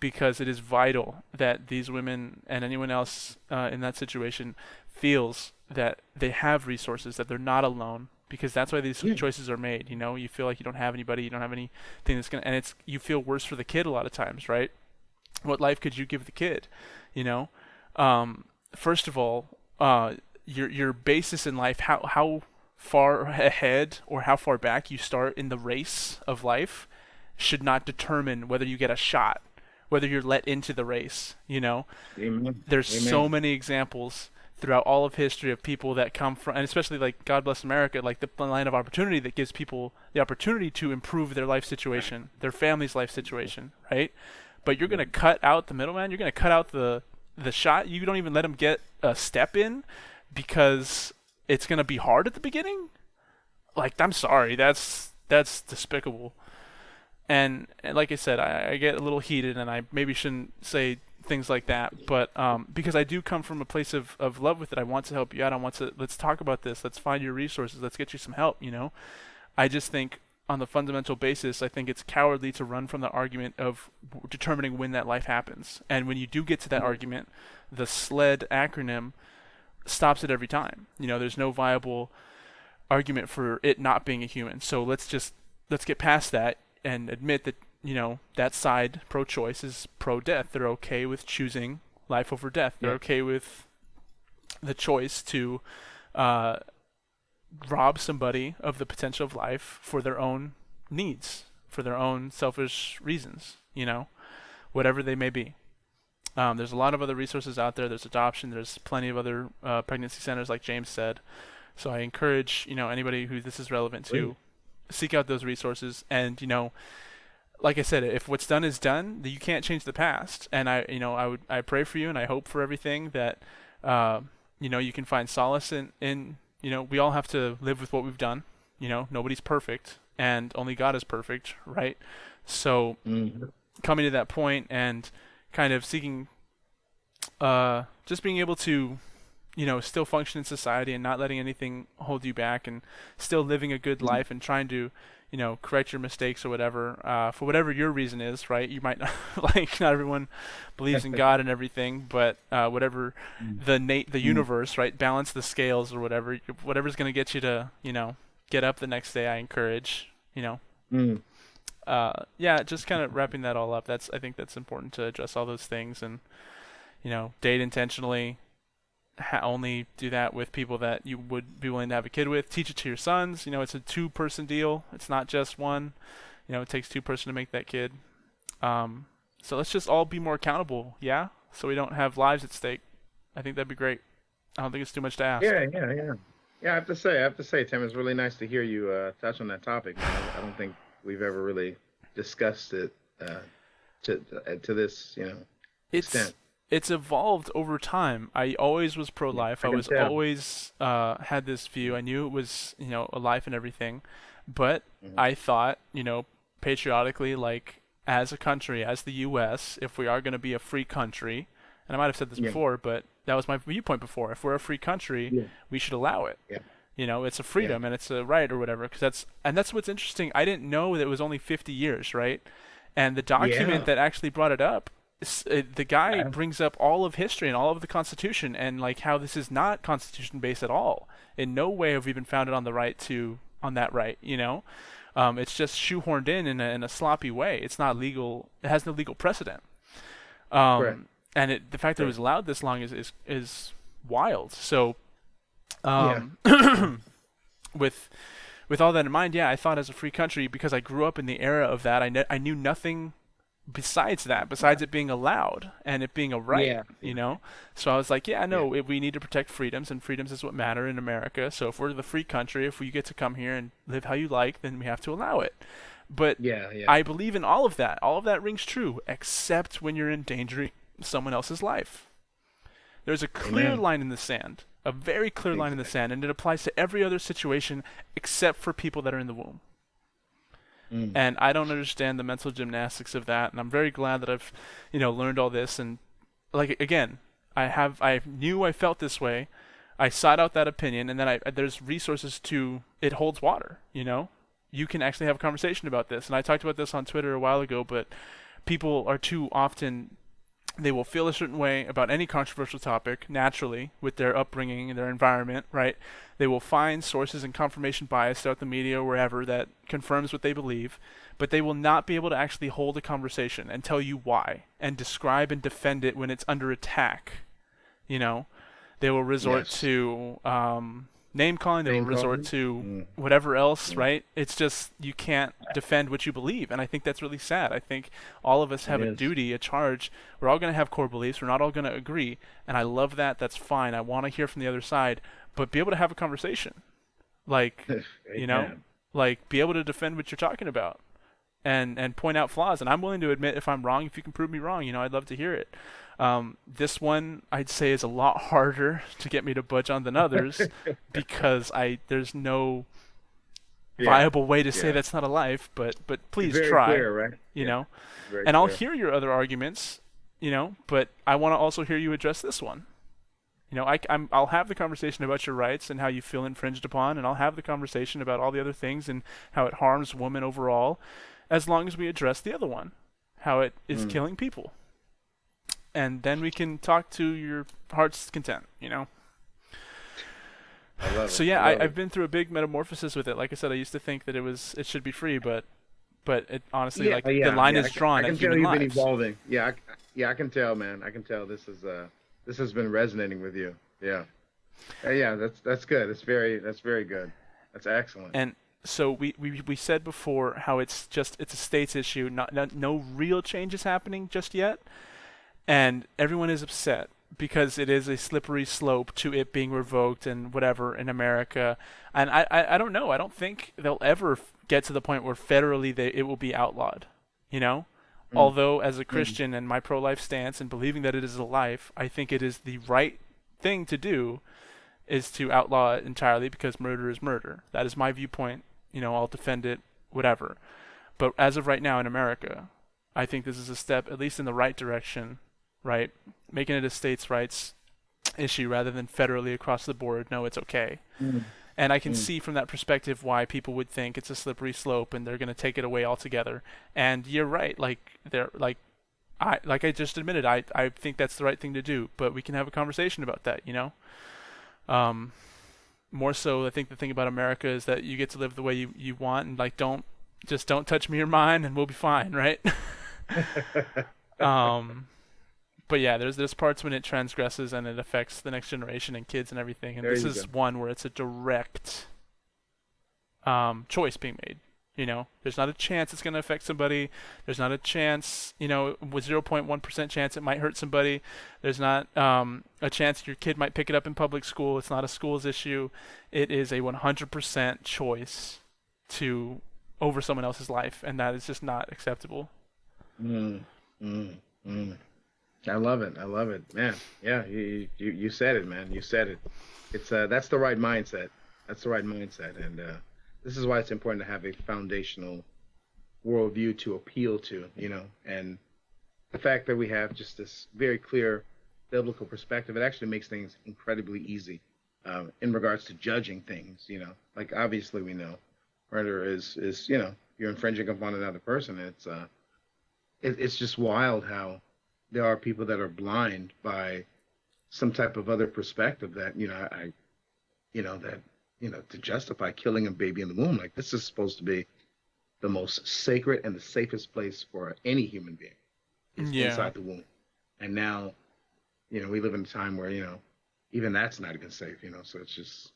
because it is vital that these women and anyone else in that situation feels that they have resources, that they're not alone, because that's why these Yeah. choices are made. You feel like you don't have anybody, you don't have anything that's gonna, and it's you feel worse for the kid a lot of times, right? What life could you give the kid? You know, first of all, your basis in life, how far ahead or how far back you start in the race of life, should not determine whether you get a shot, whether you're let into the race. Amen. There's so Amen. many examples throughout all of history of people that come from, and especially like God bless America, like the land of opportunity that gives people the opportunity to improve their life Right. situation, their family's life situation, right? But you're gonna cut out the middleman. You're gonna cut out the shot. You don't even let them get a step in, because it's gonna be hard at the beginning. Like, I'm sorry, that's despicable. And like I said, I get a little heated, and I maybe shouldn't say things like that, but because I do come from a place of love with it. I want to help you out. I want to, let's talk about this. Let's find your resources. Let's get you some help. I just think on the fundamental basis, I think it's cowardly to run from the argument of determining when that life happens. And when you do get to that argument, the SLED acronym stops it every time. There's no viable argument for it not being a human. So let's get past that and admit that that side pro-choice is pro-death. They're okay with choosing life over death. They're Yeah. okay with the choice to uh, rob somebody of the potential of life for their own needs, for their own selfish reasons, whatever they may be. There's a lot of other resources out there. There's adoption. There's plenty of other pregnancy centers, like James said. So I encourage, anybody who this is relevant to, seek out those resources. And, like I said, if what's done is done, you can't change the past. And I pray for you, and I hope for everything that, you can find solace in, we all have to live with what we've done. Nobody's perfect, and only God is perfect, right? So coming to that point and kind of seeking, just being able to, still function in society and not letting anything hold you back, and still living a good life and trying to, correct your mistakes or whatever, for whatever your reason is, right? You might not, not everyone believes in God and everything, but whatever the universe, right? Balance the scales or whatever's going to get you to, get up the next day. I encourage, just kind of wrapping that all up. I think that's important to address all those things, and, date intentionally. Only do that with people that you would be willing to have a kid with. Teach it to your sons. It's a 2-person deal. It's not just one. It takes 2 person to make that kid. So let's just all be more accountable, yeah? So we don't have lives at stake. I think that'd be great. I don't think it's too much to ask. Yeah. I have to say, Tim, it's really nice to hear you touch on that topic. Man. I don't think we've ever really discussed it to this, extent. It's evolved over time. I always was pro-life. I was always had this view. I knew it was, a life and everything, but I thought, patriotically, like as a country, as the U.S., if we are going to be a free country, and I might have said this before, but that was my viewpoint before. If we're a free country, we should allow it. It's a freedom and it's a right or whatever. That's what's interesting. I didn't know that it was only 50 years, right? And the document that actually brought it up, the guy brings up all of history and all of the Constitution, and like how this is not Constitution based at all. In no way have we been founded on that right. It's just shoehorned in a sloppy way. It's not legal. It has no legal precedent. And the fact that it was allowed this long is wild. So, with all that in mind, I thought as a free country, because I grew up in the era of that, I knew nothing besides it being allowed and it being a right, So I was like, we need to protect freedoms, and freedoms is what matter in America. So if we're the free country, if we get to come here and live how you like, then we have to allow it. But I believe in all of that. All of that rings true, except when you're endangering someone else's life. There's a clear line in the sand, a very clear line in the sand, and it applies to every other situation except for people that are in the womb. And I don't understand the mental gymnastics of that, and I'm very glad that I've, learned all this. And like again, I knew I felt this way. I sought out that opinion, and then there's resources to it holds water. You can actually have a conversation about this. And I talked about this on Twitter a while ago, but people are too often. They will feel a certain way about any controversial topic naturally with their upbringing and their environment, right? They will find sources and confirmation bias throughout the media or wherever that confirms what they believe, but they will not be able to actually hold a conversation and tell you why and describe and defend it when it's under attack. They will resort to name calling, they will resort to whatever else, right? It's just you can't defend what you believe, and I think that's really sad. I think all of us have a duty, a charge. We're all going to have core beliefs. We're not all going to agree, and I love that. That's fine. I want to hear from the other side, but be able to have a conversation, like like be able to defend what you're talking about, and point out flaws. And I'm willing to admit if I'm wrong. If you can prove me wrong, I'd love to hear it. This one I'd say is a lot harder to get me to budge on than others because there's no viable way to say that's not a life, but please try, clear, right? And I'll hear your other arguments, but I want to also hear you address this one. I'll have the conversation about your rights and how you feel infringed upon, and I'll have the conversation about all the other things and how it harms women overall, as long as we address the other one, how it is killing people. And then we can talk to your heart's content, I love So it. I've been through a big metamorphosis with it. Like I said, I used to think that it should be free, but it honestly, the line is drawn I at can tell human you've been lives. evolving. I can tell, man. I can tell this has been resonating with you. That's good. That's very good. That's excellent. And so we said before how it's a states issue, no real change is happening just yet, and everyone is upset because it is a slippery slope to it being revoked and whatever in America. And I don't know. I don't think they'll ever get to the point where federally it will be outlawed. You know, Mm, although as a mm, Christian and my pro-life stance and believing that it is a life, I think it is the right thing to do is to outlaw it entirely because murder is murder. That is my viewpoint. You know, I'll defend it, whatever. But as of right now in America, I think this is a step at least in the right direction, right? Making it a states' rights issue rather than federally across the board. No, it's okay. mm, And I can mm. see from that perspective why people would think it's a slippery slope and they're going to take it away altogether. And you're right. I just admitted, I think that's the right thing to do. But we can have a conversation about that. You know. Um, More so, I think the thing about America is that you get to live the way you want, and like don't touch me or mine, and we'll be fine, right? um, but yeah, there's parts when it transgresses and it affects the next generation and kids and everything, and There this you go. is one where it's a direct choice being made. You know, there's not a chance it's going to affect somebody. There's not a chance, you know, with 0.1% chance it might hurt somebody. There's not a chance your kid might pick it up in public school. It's not a school's issue. It is a 100% choice to over someone else's life, and that is just not acceptable. Mm, mm, mm. I love it. I love it, man. Yeah, you said it, man. You said it. It's that's the right mindset. That's the right mindset, and this is why it's important to have a foundational worldview to appeal to, you know, and the fact that we have just this very clear biblical perspective, it actually makes things incredibly easy in regards to judging things, you know. Like obviously we know murder is you know you're infringing upon another person. It's just wild how there are people that are blind by some type of other perspective that you know that to justify killing a baby in the womb. Like this is supposed to be the most sacred and the safest place for any human being is Yeah. inside the womb. And now, we live in a time where, even that's not even safe, so it's just,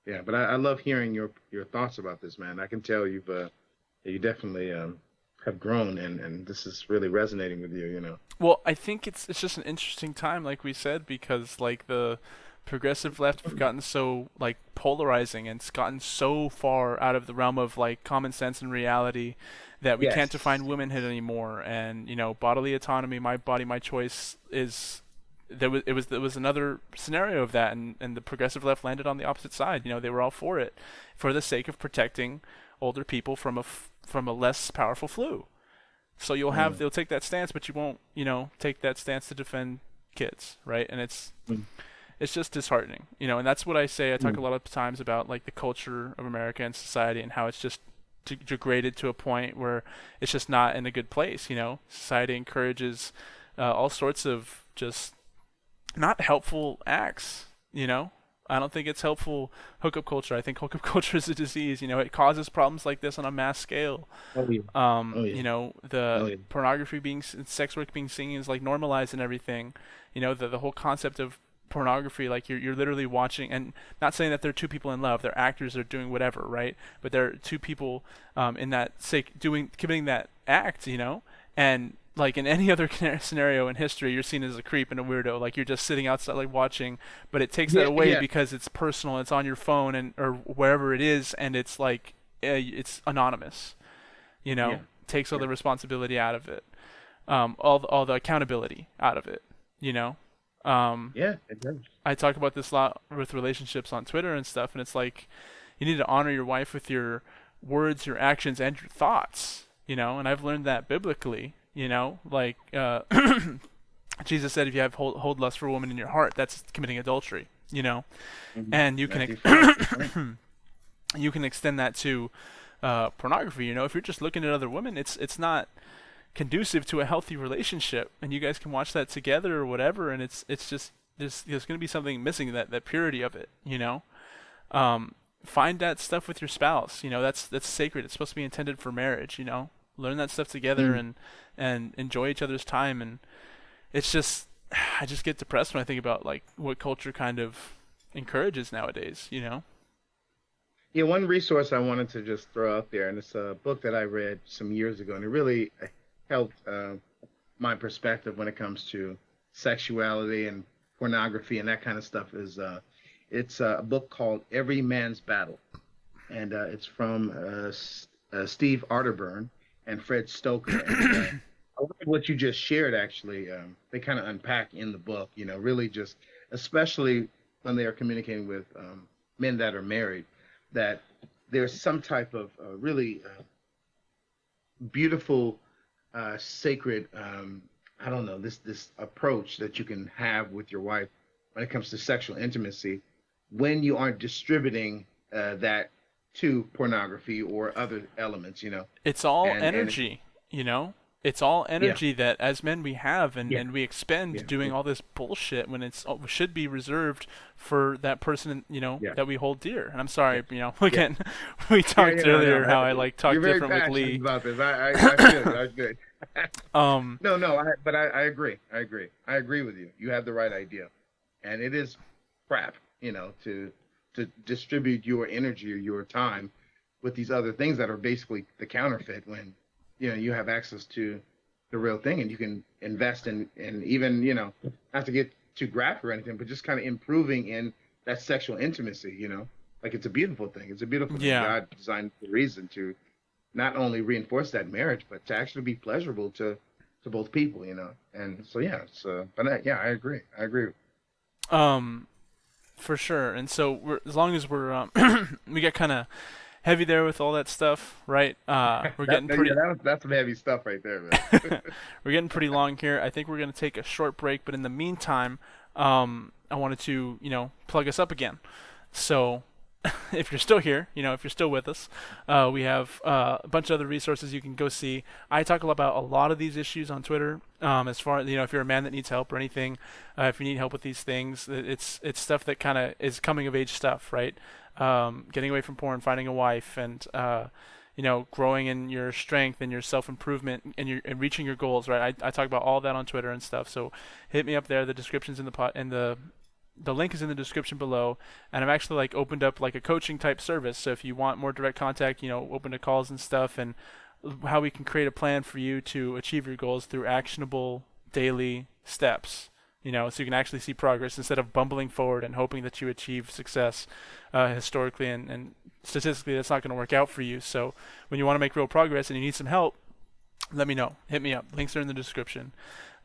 yeah, but I love hearing your thoughts about this, man. I can tell you definitely have grown and this is really resonating with you. Well, I think it's just an interesting time, like we said, because like the progressive left have gotten so like polarizing and it's gotten so far out of the realm of like common sense and reality that we can't Yes. define womanhood anymore. And bodily autonomy, my body, my choice is there was another scenario of that, and the progressive left landed on the opposite side. They were all for it, for the sake of protecting older people from from a less powerful flu. So Mm, they'll take that stance, but you won't, take that stance to defend kids, right? And mm, it's just disheartening, and that's what I say. I talk mm, a lot of times about like the culture of America and society and how it's just degraded to a point where it's just not in a good place. Society encourages all sorts of just not helpful acts. I don't think it's helpful hookup culture. I think hookup culture is a disease. It causes problems like this on a mass scale. oh yeah, oh yeah, oh The yeah, pornography sex work being seen is like normalized and everything. The whole concept of pornography, like you're literally watching, and not saying that they're two people in love, they're actors, they're doing whatever, right? But they're two people in that sake committing that act, and like in any other scenario in history, you're seen as a creep and a weirdo. Like you're just sitting outside, like watching, but it takes that yeah, away yeah, because it's personal. It's on your phone and or wherever it is, and it's like it's anonymous. yeah, Takes all yeah, the responsibility out of it, all the accountability out of it. You know, um, yeah, it does. I talk about this a lot with relationships on Twitter and stuff, and it's like you need to honor your wife with your words, your actions, and your thoughts. And I've learned that biblically. Like Jesus said, if you have hold lust for a woman in your heart, that's committing adultery. And you can Matthew 5:20. you can extend that to pornography. If you're just looking at other women, it's not conducive to a healthy relationship, and you guys can watch that together or whatever, and it's just there's going to be something missing, that purity of it. Find that stuff with your spouse. That's sacred. It's supposed to be intended for marriage. Learn that stuff together Mm. and enjoy each other's time. And it's just I just get depressed when I think about like what culture kind of encourages nowadays. Yeah, one resource I wanted to just throw out there, and it's a book that I read some years ago, and it really helped my perspective when it comes to sexuality and pornography and that kind of stuff. Is it's a book called Every Man's Battle, and it's from Steve Arterburn and Fred Stoker. And I like what you just shared. Actually, they kind of unpack in the book. You know, really just especially when they are communicating with men that are married, that there's some type of really beautiful, sacred. I don't know, this approach that you can have with your wife when it comes to sexual intimacy when you aren't distributing that to pornography or other elements, you know. It's all And energy, you know? It's all yeah, energy that as men we have yeah, and we expend yeah, doing all this bullshit when it's should be reserved for that person, yeah, that we hold dear. And I'm yeah, sorry, yeah, again, we yeah, talked no, no. earlier how I like You're talk very different with passionate Lee. about this. I feel it. That's good. Um, No, no, but I agree. I agree. I agree with you. You have the right idea, and it is crap, you know, to distribute your energy or your time with these other things that are basically the counterfeit when, you know, you have access to the real thing and you can invest in even, you know, not to get too graphic or anything, but just kind of improving in that sexual intimacy, you know. Like it's a beautiful thing. It's a beautiful thing. yeah. God designed the reason to not only reinforce that marriage, but to actually be pleasurable to both people, you know. And so yeah, it's but yeah, I agree. I agree. Um, for sure. And so as long as we're we get kind of heavy there with all that stuff, right? We're getting Yeah, pretty that's some heavy stuff right there, man. we're getting pretty long here. I think we're going to take a short break, but in the meantime, I wanted to, plug us up again. So, if you're still here, if you're still with us, we have a bunch of other resources you can go see. I talk about a lot of these issues on Twitter. As far as if you're a man that needs help or anything, if you need help with these things, it's stuff that kind of is coming of age stuff, right? Getting away from porn, finding a wife, and growing in your strength and your self improvement and reaching your goals, right? I talk about all that on Twitter and stuff. So hit me up there. The description's in the pot and the link is in the description below, and I've actually opened up a coaching type service. So if you want more direct contact, open to calls and stuff, and how we can create a plan for you to achieve your goals through actionable daily steps. So you can actually see progress instead of bumbling forward and hoping that you achieve success. Historically and statistically, that's not going to work out for you. So when you want to make real progress and you need some help, let me know. Hit me up. Links are in the description.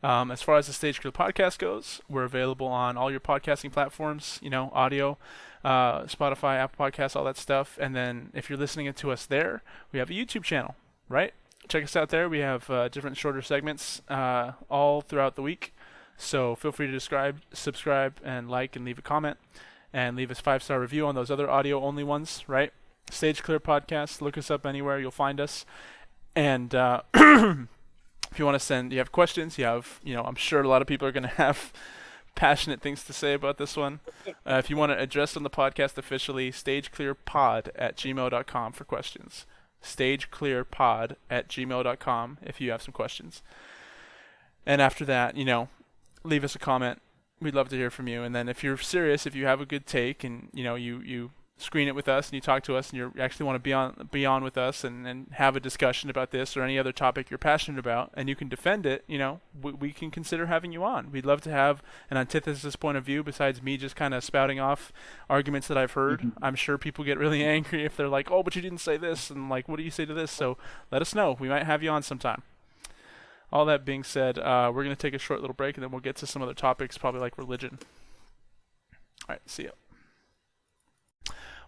As far as the Stage Crew podcast goes, we're available on all your podcasting platforms, audio, Spotify, Apple Podcasts, all that stuff. And then if you're listening to us there, we have a YouTube channel, right? Check us out there. We have different shorter segments all throughout the week. So feel free to subscribe, and like, and leave a comment, and leave us 5-star review on those other audio-only ones, right? Stage Clear Podcast. Look us up anywhere. You'll find us. And if you want to you have questions, I'm sure a lot of people are going to have passionate things to say about this one. If you want to address on the podcast officially, stageclearpod@gmail.com for questions. Stageclearpod@gmail.com if you have some questions. And after that, leave us a comment. We'd love to hear from you. And then if you're serious, if you have a good take and you screen it with us and you talk to us and you actually want to be on with us and have a discussion about this or any other topic you're passionate about and you can defend it, we can consider having you on. We'd love to have an antithesis point of view besides me just kind of spouting off arguments that I've heard. Mhm. I'm sure people get really angry if they're like, oh, but you didn't say this, and what do you say to this? So let us know. We might have you on sometime. All that being said, we're going to take a short little break, and then we'll get to some other topics, probably like religion. All right, see ya.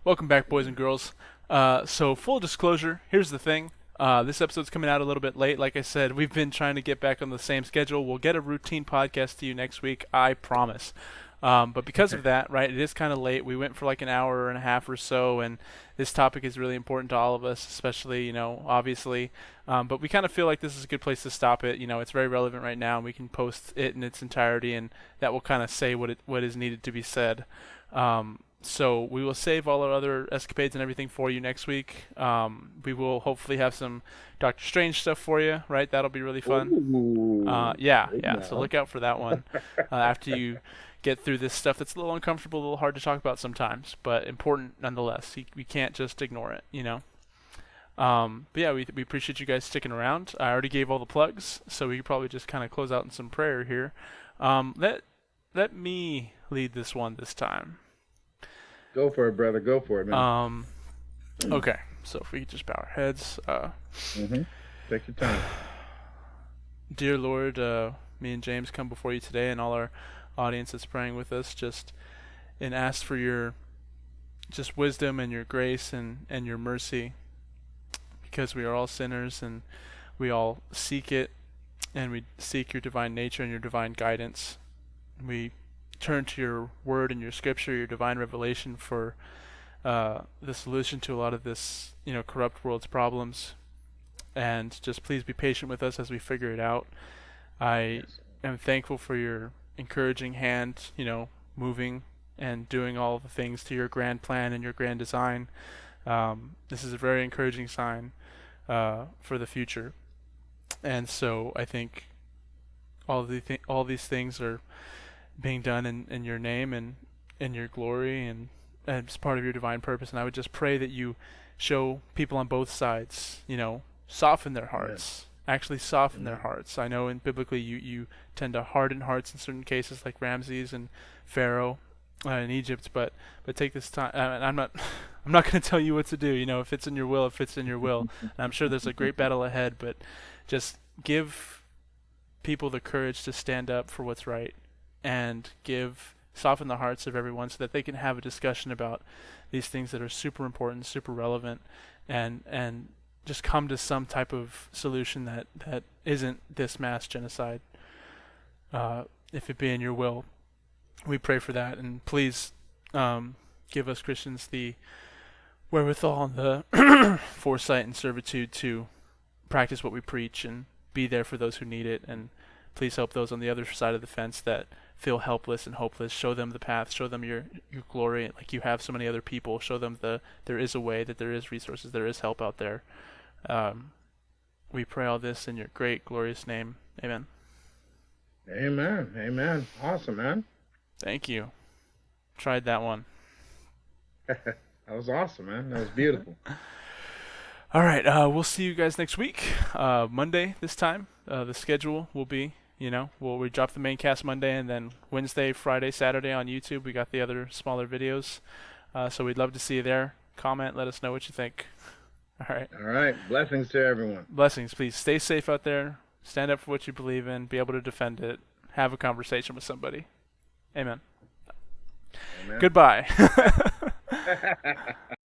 Welcome back, boys and girls. So full disclosure, here's the thing. This episode's coming out a little bit late. Like I said, we've been trying to get back on the same schedule. We'll get a routine podcast to you next week, I promise. But because of that, right, it is kind of late. We went for an hour and a half or so, and this topic is really important to all of us, especially, obviously. But we kind of feel like this is a good place to stop it. It's very relevant right now, and we can post it in its entirety, and that will kind of say what is needed to be said. So we will save all our other escapades and everything for you next week. We will hopefully have some Doctor Strange stuff for you, right? That'll be really fun. Ooh, Yeah. good So now. look out for that one after you get through this stuff that's a little uncomfortable, a little hard to talk about sometimes, but important nonetheless. We can't just ignore it, you know. But yeah, we appreciate you guys sticking around. I already gave all the plugs, so we could probably just kind of close out in some prayer here. Let me lead this one this time. Go for it, brother. Go for it, man. Okay, so if we could just bow our heads. Take your time. Dear Lord, me and James come before you today, and all our audience that's praying with us, and ask for your just wisdom and your grace and your mercy, because we are all sinners and we all seek it, and we seek your divine nature and your divine guidance. We turn to your word and your scripture, your divine revelation for the solution to a lot of this, corrupt world's problems. And just please be patient with us as we figure it out. I am thankful for your encouraging hand, moving and doing all the things to your grand plan and your grand design. This is a very encouraging sign for the future. And so I think all these things are being done in your name and in your glory, and it's part of your divine purpose. And I would just pray that you show people on both sides, soften their hearts. Actually soften their hearts. I know biblically you tend to harden hearts in certain cases, like Ramses and Pharaoh in Egypt, but take this time. I'm not going to tell you what to do. If it's in your will, if it's in your will. And I'm sure there's a great battle ahead, but just give people the courage to stand up for what's right, and soften the hearts of everyone so that they can have a discussion about these things that are super important, super relevant, and just come to some type of solution that isn't this mass genocide. If it be in your will, we pray for that. And please give us Christians the wherewithal and the foresight and servitude to practice what we preach and be there for those who need it. And please help those on the other side of the fence that feel helpless and hopeless. Show them the path. Show them your glory, like you have so many other people. Show them there is a way, that there is resources, there is help out there. We pray all this in your great, glorious name. Amen. Amen. Amen. Awesome, man. Thank you. Tried that one. That was awesome, man. That was beautiful. All right. We'll see you guys next week. Monday this time. The schedule will be, we drop the main cast Monday, and then Wednesday, Friday, Saturday on YouTube. We got the other smaller videos. So we'd love to see you there. Comment. Let us know what you think. All right. All right. Blessings to everyone. Blessings. Please stay safe out there. Stand up for what you believe in. Be able to defend it. Have a conversation with somebody. Amen. Amen. Goodbye.